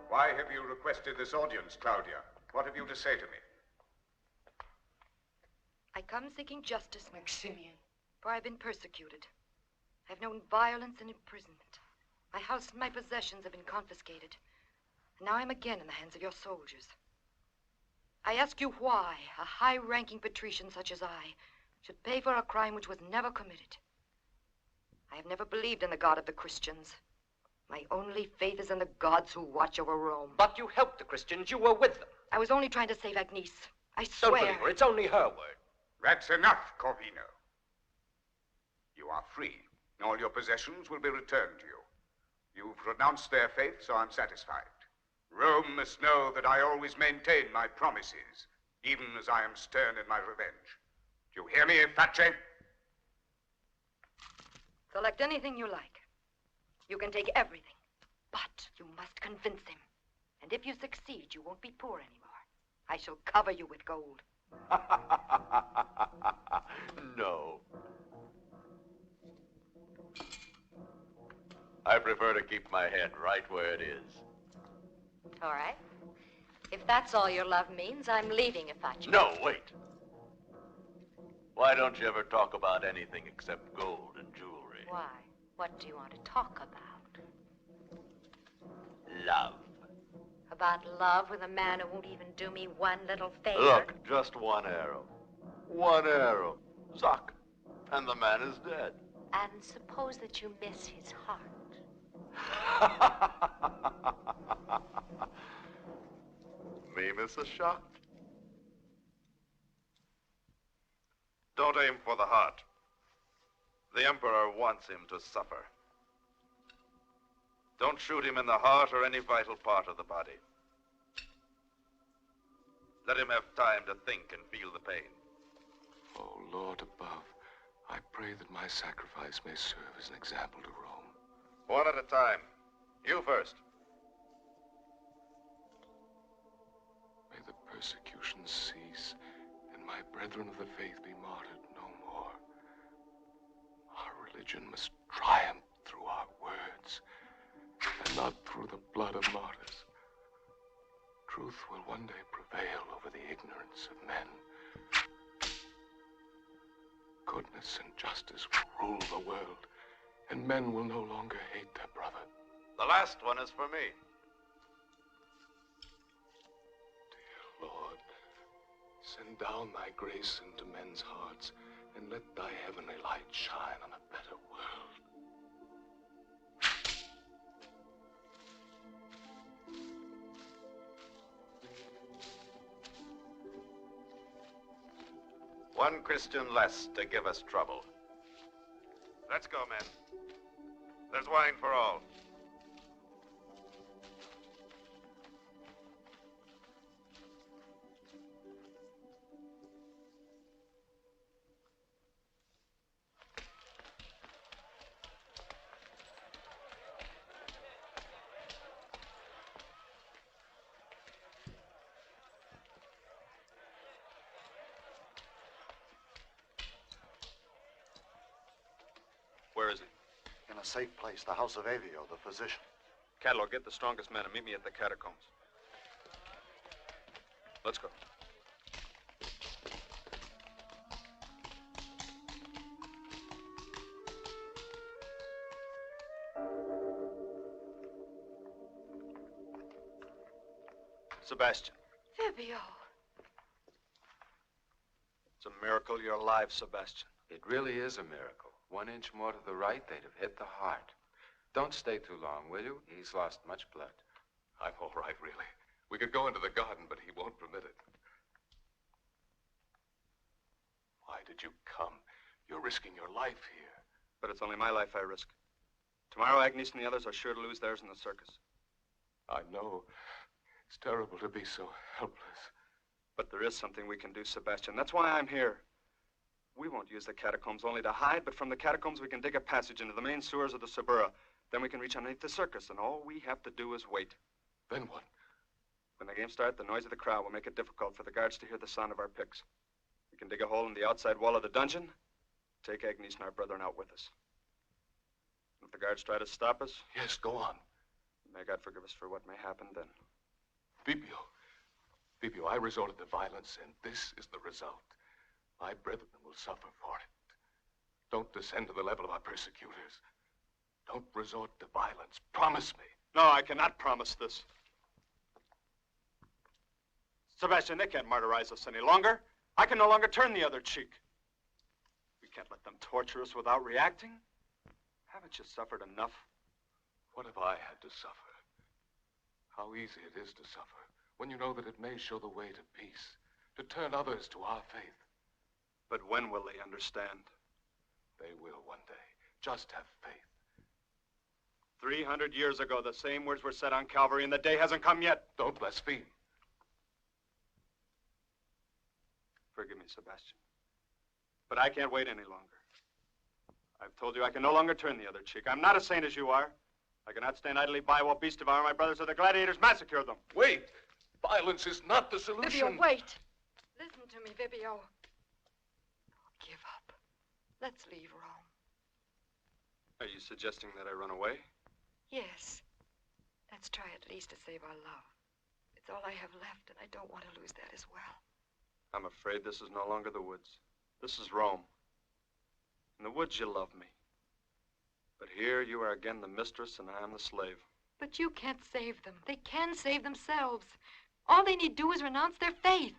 Why have you requested this audience, Claudia? What have you to say to me? I come seeking justice, Maximian. for I've been persecuted. I've known violence and imprisonment. My house and my possessions have been confiscated. And now I'm again in the hands of your soldiers. I ask you why a high-ranking patrician such as I should pay for a crime which was never committed. I have never believed in the God of the Christians. My only faith is in the gods who watch over Rome. But you helped the Christians. You were with them. I was only trying to save Agnes. I Don't swear. believe her. It's only her word. That's enough, Corvino. You are free. All your possessions will be returned to you. You've renounced their faith, so I'm satisfied. Rome must know that I always maintain my promises, even as I am stern in my revenge. Do you hear me, Face? Select anything you like. You can take everything. But you must convince him. And if you succeed, you won't be poor anymore. I shall cover you with gold. No. I prefer to keep my head right where it is. All right. If that's all your love means, I'm leaving, Ifachi. No, wait. Why don't you ever talk about anything except gold and jewelry? Why? What do you want to talk about? Love. About love with a man who won't even do me one little favor? Look, just one arrow. One arrow. Zack. And the man is dead. And suppose that you miss his heart. Me miss a shot? Don't aim for the heart. The Emperor wants him to suffer. Don't shoot him in the heart or any vital part of the body. Let him have time to think and feel the pain. Oh, Lord above, I pray that my sacrifice may serve as an example to Rome. One at a time. You first. May the persecutions cease and my brethren of the faith be martyred no more. Our religion must triumph through our words and not through the blood of martyrs. Truth will one day prevail over the ignorance of men. Goodness and justice will rule the world, and men will no longer hate their brother. The last one is for me. Dear Lord, send down thy grace into men's hearts, and let thy heavenly light shine on a better world. One Christian less to give us trouble. Let's go, men. There's wine for all. Where is he? In a safe place, the house of Avio, the physician. Catalog, get the strongest men and meet me at the catacombs. Let's go. Sebastian. Vibio. It's a miracle you're alive, Sebastian. It really is a miracle. 1 inch more to the right, they'd have hit the heart. Don't stay too long, will you? He's lost much blood. I'm all right, really. We could go into the garden, but he won't permit it. Why did you come? You're risking your life here. But it's only my life I risk. Tomorrow, Agnes and the others are sure to lose theirs in the circus. I know. It's terrible to be so helpless. But there is something we can do, Sebastian. That's why I'm here. We won't use the catacombs only to hide, but from the catacombs we can dig a passage into the main sewers of the Suburra. Then we can reach underneath the circus, and all we have to do is wait. Then what? When the game starts, the noise of the crowd will make it difficult for the guards to hear the sound of our picks. We can dig a hole in the outside wall of the dungeon, take Agnes and our brethren out with us. If the guards try to stop us... Yes, go on. May God forgive us for what may happen then. Vibio, I resorted to violence, and this is the result. My brethren will suffer for it. Don't descend to the level of our persecutors. Don't resort to violence. Promise me. No, I cannot promise this. Sebastian, they can't martyrize us any longer. I can no longer turn the other cheek. We can't let them torture us without reacting. Haven't you suffered enough? What have I had to suffer? How easy it is to suffer when you know that it may show the way to peace, to turn others to our faith. But when will they understand? They will one day. Just have faith. 300 years ago, the same words were said on Calvary, and the day hasn't come yet. Don't blaspheme. Forgive me, Sebastian. But I can't wait any longer. I've told you I can no longer turn the other cheek. I'm not a saint as you are. I cannot stand idly by while beasts devour my brothers or the gladiators massacre them. Wait! Violence is not the solution. Vibio, wait. Listen to me, Vibio. Don't give up. Let's leave Rome. Are you suggesting that I run away? Yes. Let's try at least to save our love. It's all I have left, and I don't want to lose that as well. I'm afraid this is no longer the woods. This is Rome. In the woods, you love me. But here, you are again the mistress, and I am the slave. But you can't save them. They can save themselves. All they need do is renounce their faith.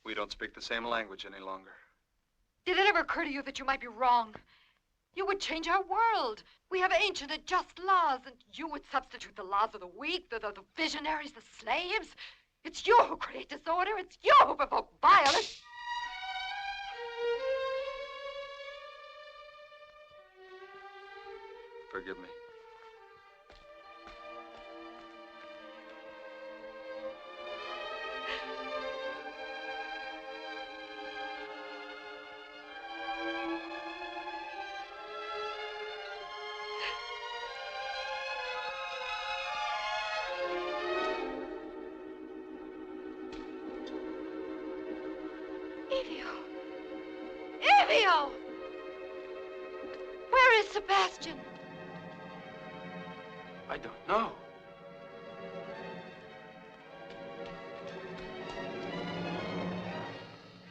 We don't speak the same language any longer. Did it ever occur to you that you might be wrong? You would change our world. We have ancient and just laws, and you would substitute the laws of the weak, the visionaries, the slaves. It's you who create disorder. It's you who provoke violence. Forgive me. Evio! Where is Sebastian? I don't know.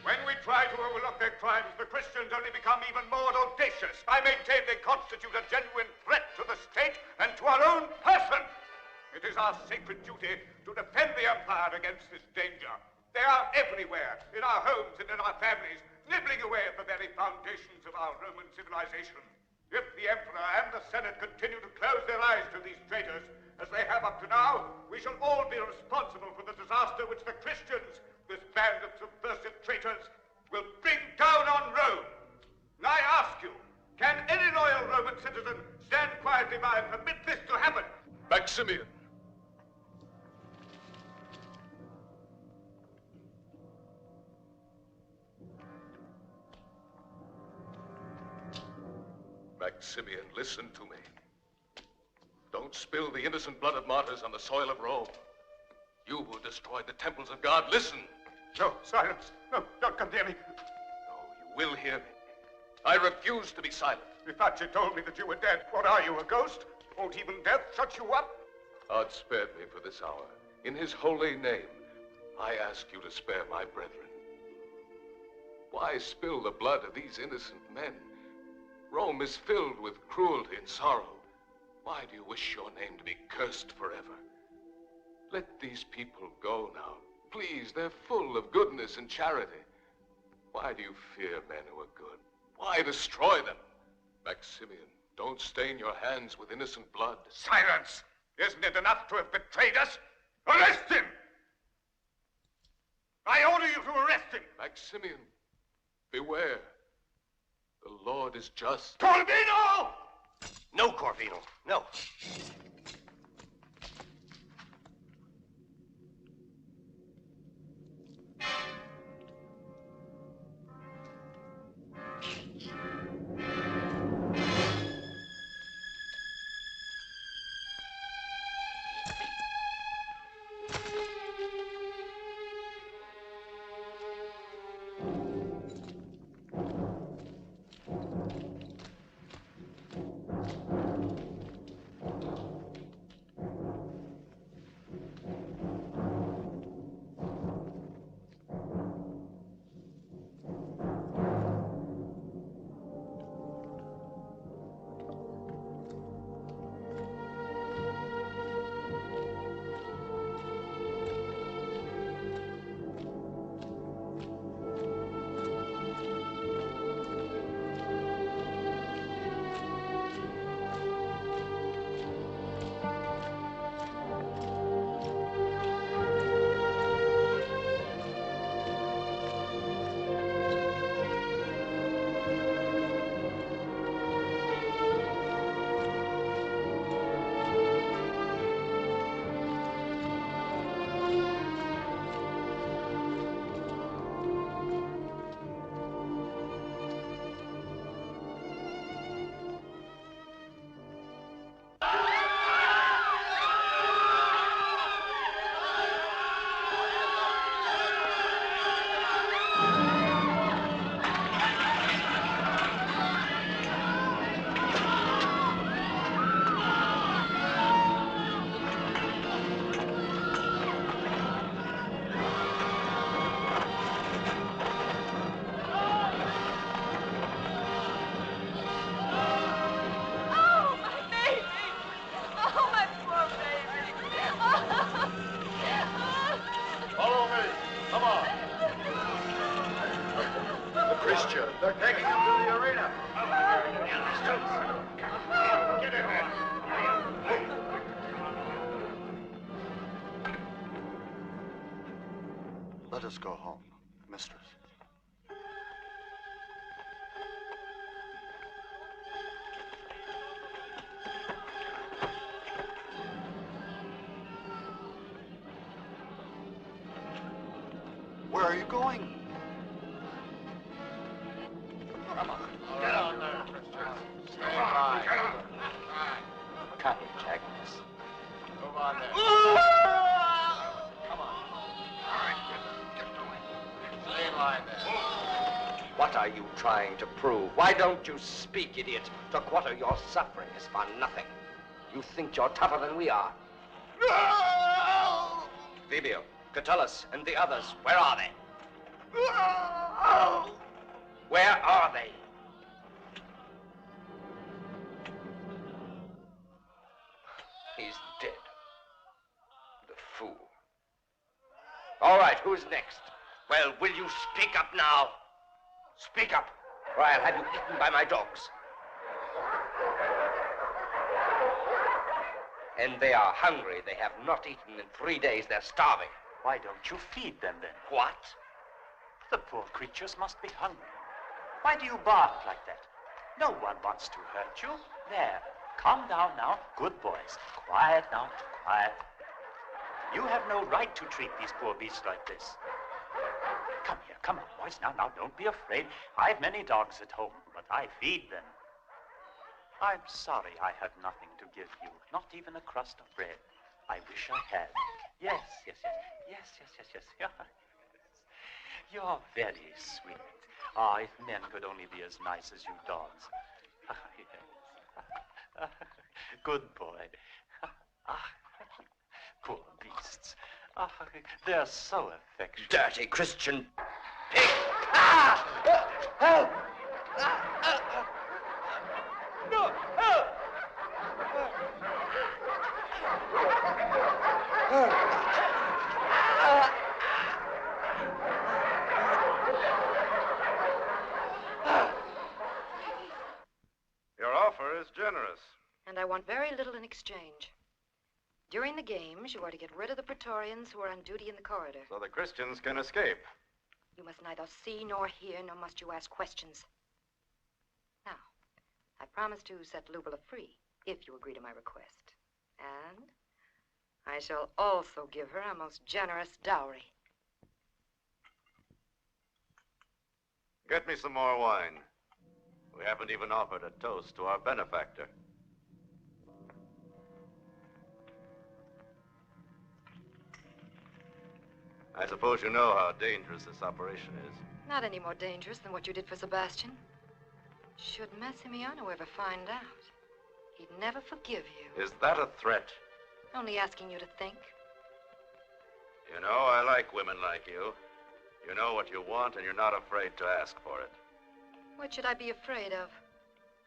When we try to overlook their crimes, the Christians only become even more audacious. I maintain they constitute a genuine threat to the state and to our own person. It is our sacred duty to defend the empire against this danger. They are everywhere, in our homes and in our families, nibbling away at the very foundations of our Roman civilization. If the Emperor and the Senate continue to close their eyes to these traitors, as they have up to now, we shall all be responsible for the disaster which the Christians, this band of subversive traitors, will bring down on Rome. And I ask you, can any loyal Roman citizen stand quietly by and permit this to happen? Maximian. Maximian, listen to me. Don't spill the innocent blood of martyrs on the soil of Rome. You who destroyed the temples of God, listen. No, silence. No, don't come near me. You will hear me. I refuse to be silent. If Faccia told me that you were dead, what are you, a ghost? Won't even death shut you up? God spared me for this hour. In his holy name, I ask you to spare my brethren. Why spill the blood of these innocent men? Rome is filled with cruelty and sorrow. Why do you wish your name to be cursed forever? Let these people go now. Please, they're full of goodness and charity. Why do you fear men who are good? Why destroy them? Maximian, don't stain your hands with innocent blood. Silence! Isn't it enough to have betrayed us? Arrest him! I order you to arrest him! Maximian, beware. The Lord is just. Corvino! No, Corvino, no. Christian. They're taking him to the arena. Get in there. Let us go home, mistress. Where are you going? Come on. Get on there. Stay by. Courage, Agnes. Move on there. Come on. All right, get going. Stay in line there. What are you trying to prove? Why don't you speak, idiot? To quarter your suffering is for nothing. You think you're tougher than we are. Vibio, Catullus, and the others, where are they? Where are they? He's dead. The fool. All right, who's next? Well, will you speak up now? Speak up, or I'll have you eaten by my dogs. And they are hungry. They have not eaten in 3 days. They're starving. Why don't you feed them then? What? The poor creatures must be hungry. Why do you bark like that? No one wants to hurt you. There, calm down now. Good boys. Quiet now, quiet. You have no right to treat these poor beasts like this. Come here, come on, boys. Now, don't be afraid. I've many dogs at home, but I feed them. I'm sorry I have nothing to give you, not even a crust of bread. I wish I had. Yes. You're very sweet. Ah, if men could only be as nice as you dogs. Yes. Good boy. Poor beasts. They're so affectionate. Dirty Christian pig! Ah! Help! No, help! Your offer is generous. And I want very little in exchange. During the games, you are to get rid of the Praetorians who are on duty in the corridor. So the Christians can escape. You must neither see nor hear, nor must you ask questions. Now, I promise to set Lubula free, if you agree to my request. And I shall also give her a most generous dowry. Get me some more wine. We haven't even offered a toast to our benefactor. I suppose you know how dangerous this operation is. Not any more dangerous than what you did for Sebastian. Should Massimiliano ever find out, he'd never forgive you. Is that a threat? Only asking you to think. You know, I like women like you. You know what you want, and you're not afraid to ask for it. What should I be afraid of?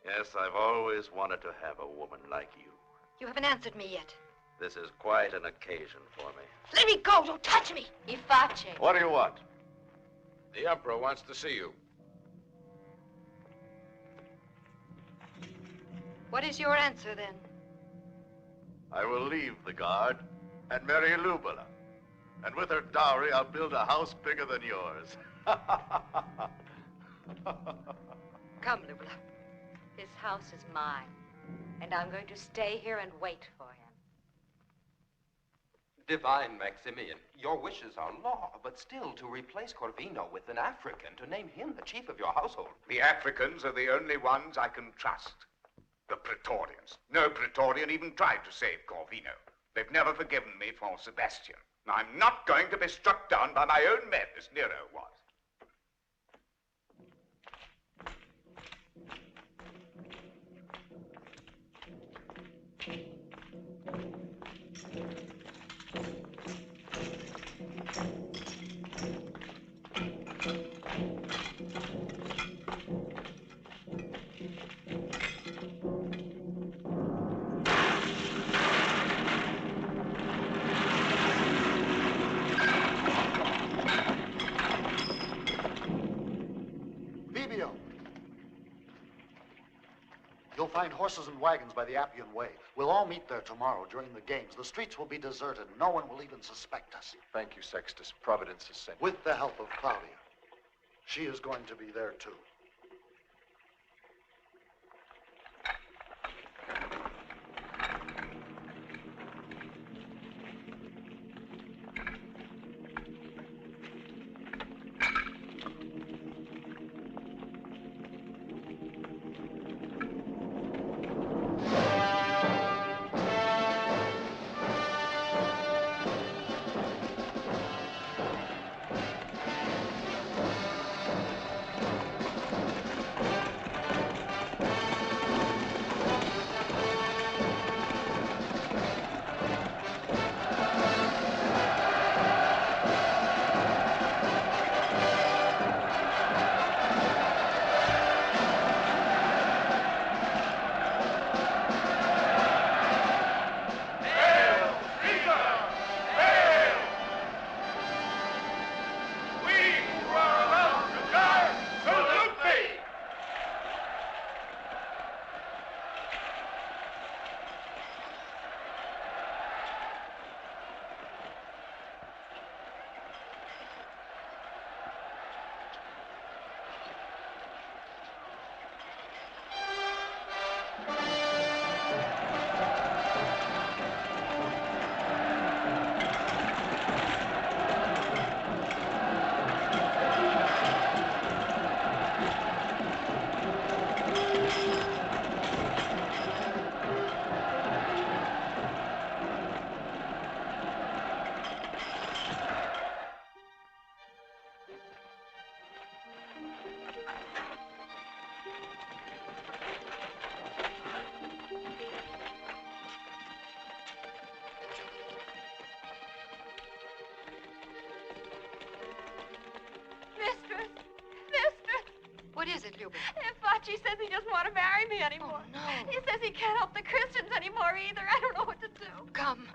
Yes, I've always wanted to have a woman like you. You haven't answered me yet. This is quite an occasion for me. Let me go! Don't touch me! Iface. What do you want? The Emperor wants to see you. What is your answer, then? I will leave the guard and marry Lubula. And with her dowry, I'll build a house bigger than yours. Come, Lubula. This house is mine, and I'm going to stay here and wait for him. Divine Maximian, your wishes are law, but still to replace Corvino with an African, to name him the chief of your household. The Africans are the only ones I can trust. The Praetorians. No Praetorian even tried to save Corvino. They've never forgiven me for Sebastian. I'm not going to be struck down by my own men as Nero was. You'll find horses and wagons by the Appian Way. We'll all meet there tomorrow during the games. The streets will be deserted. No one will even suspect us. Thank you, Sextus. Providence has sent you. With the help of Claudia. She is going to be there, too. What is it, Luby? Fachi says he doesn't want to marry me anymore. Oh, no. He says he can't help the Christians anymore either. I don't know what to do. Come.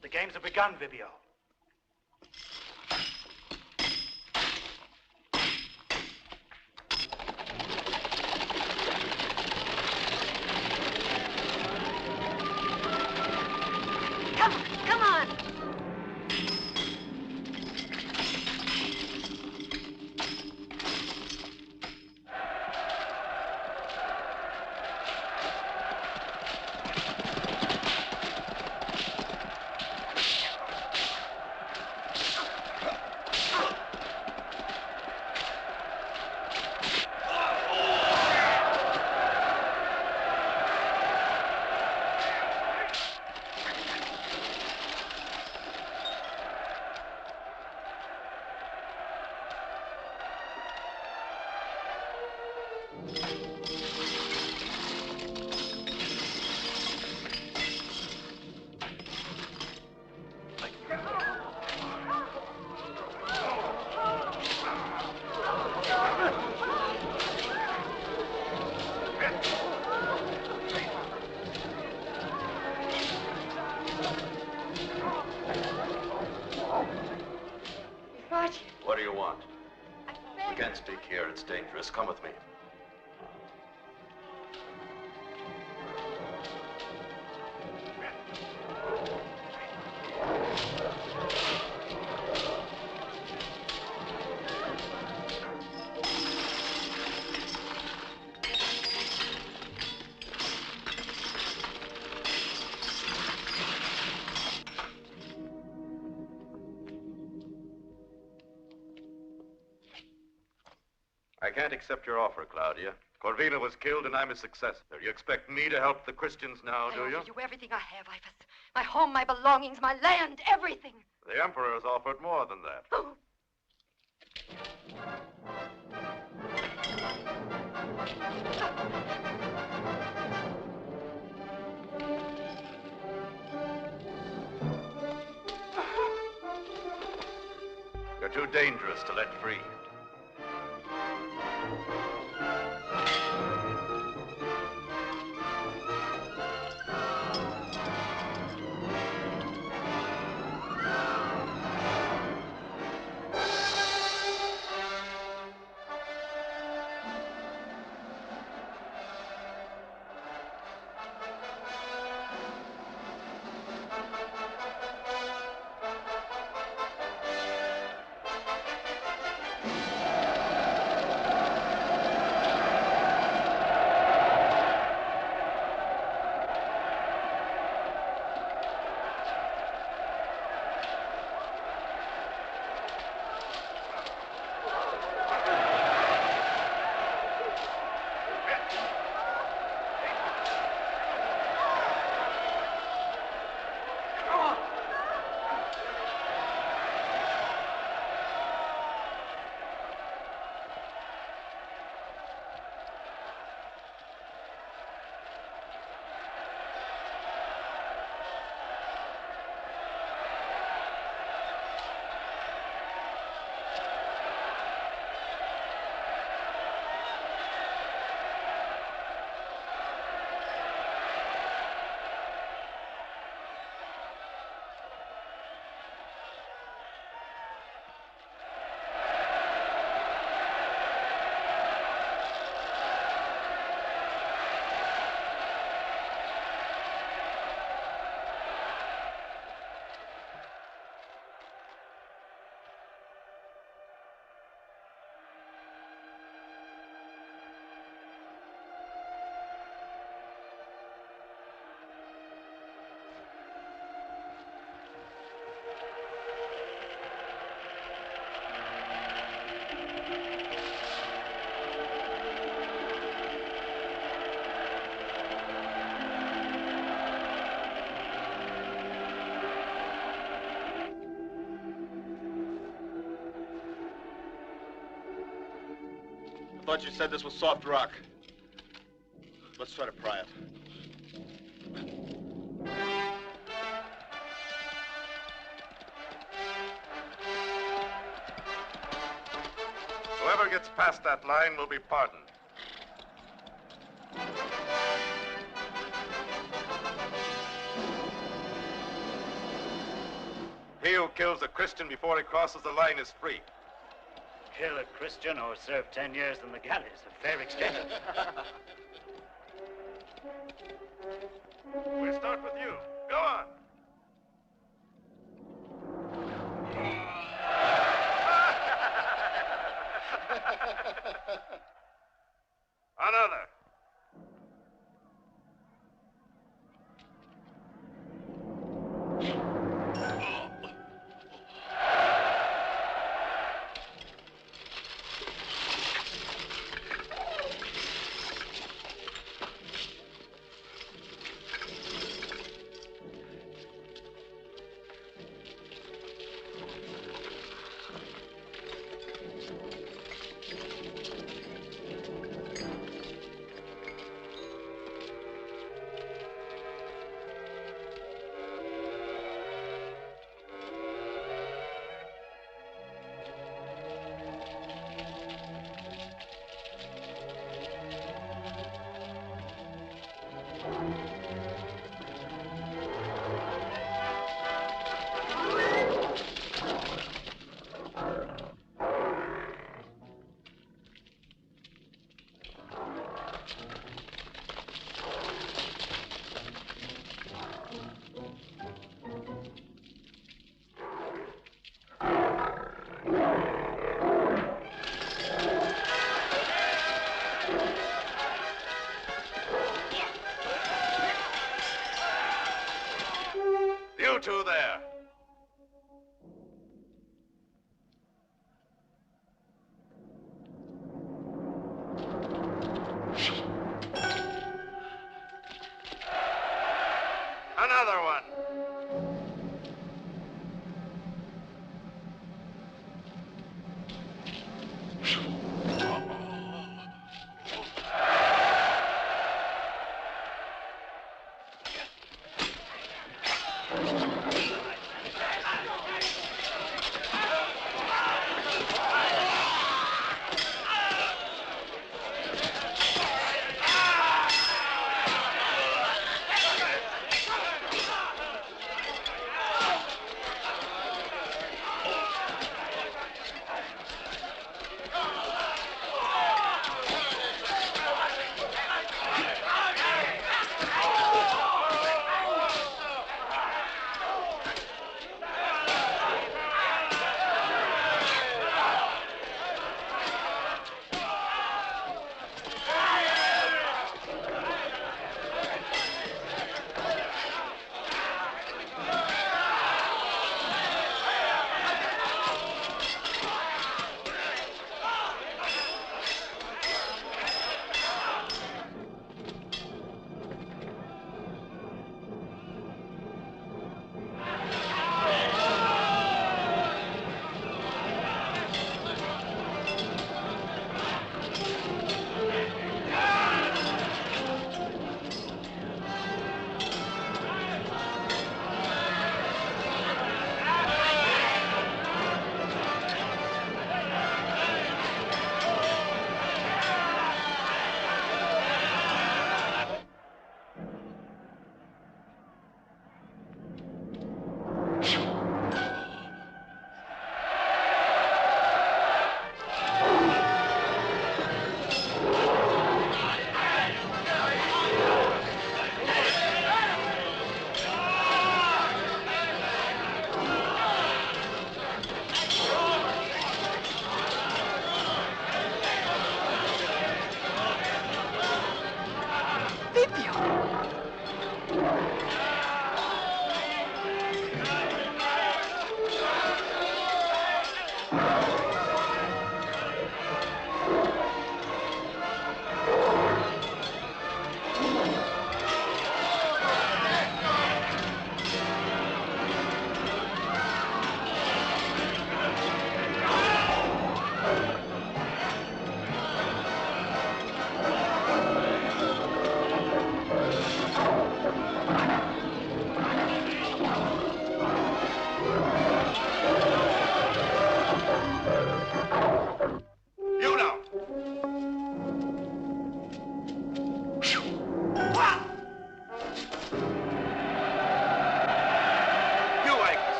The games have begun, Vibio. Come on. What do you want? We can't speak here. It's dangerous. Come with me. I can't accept your offer, Claudia. Corvina was killed and I'm his successor. You expect me to help the Christians now, do you? I offer you everything I have, Ivis. My home, my belongings, my land, everything. The Emperor has offered more than that. Oh. You're too dangerous to let free. thought you said this was soft rock. Let's try to pry it. Whoever gets past that line will be pardoned. He who kills a Christian before he crosses the line is free. Kill a Christian or serve 10 years in the galleys. A fair exchange. We'll start with you. Go on. Another. You two there. Another one.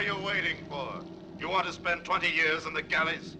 are you waiting for? You want to spend 20 years in the galleys?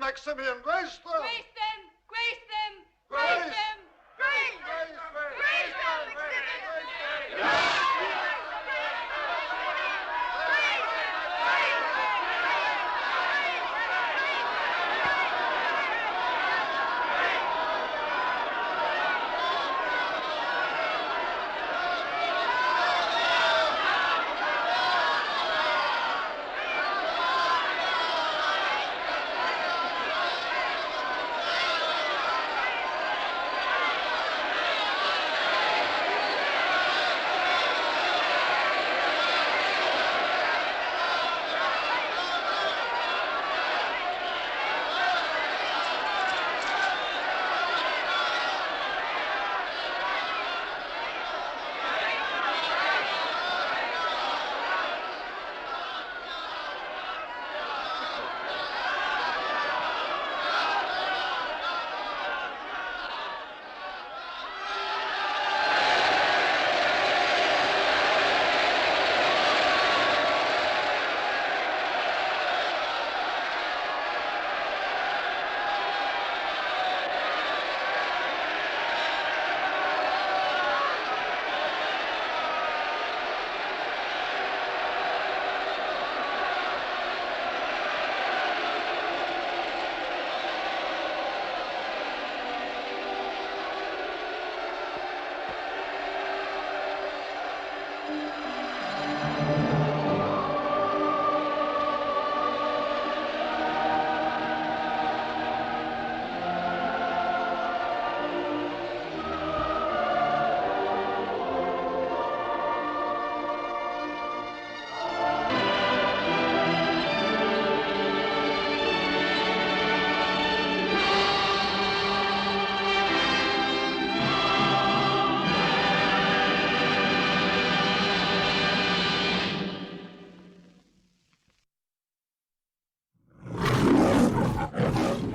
Maximian, grace them! Grace them! Grace them! Grace! Grace them! Grace! Grace them, Maximian!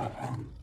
mother.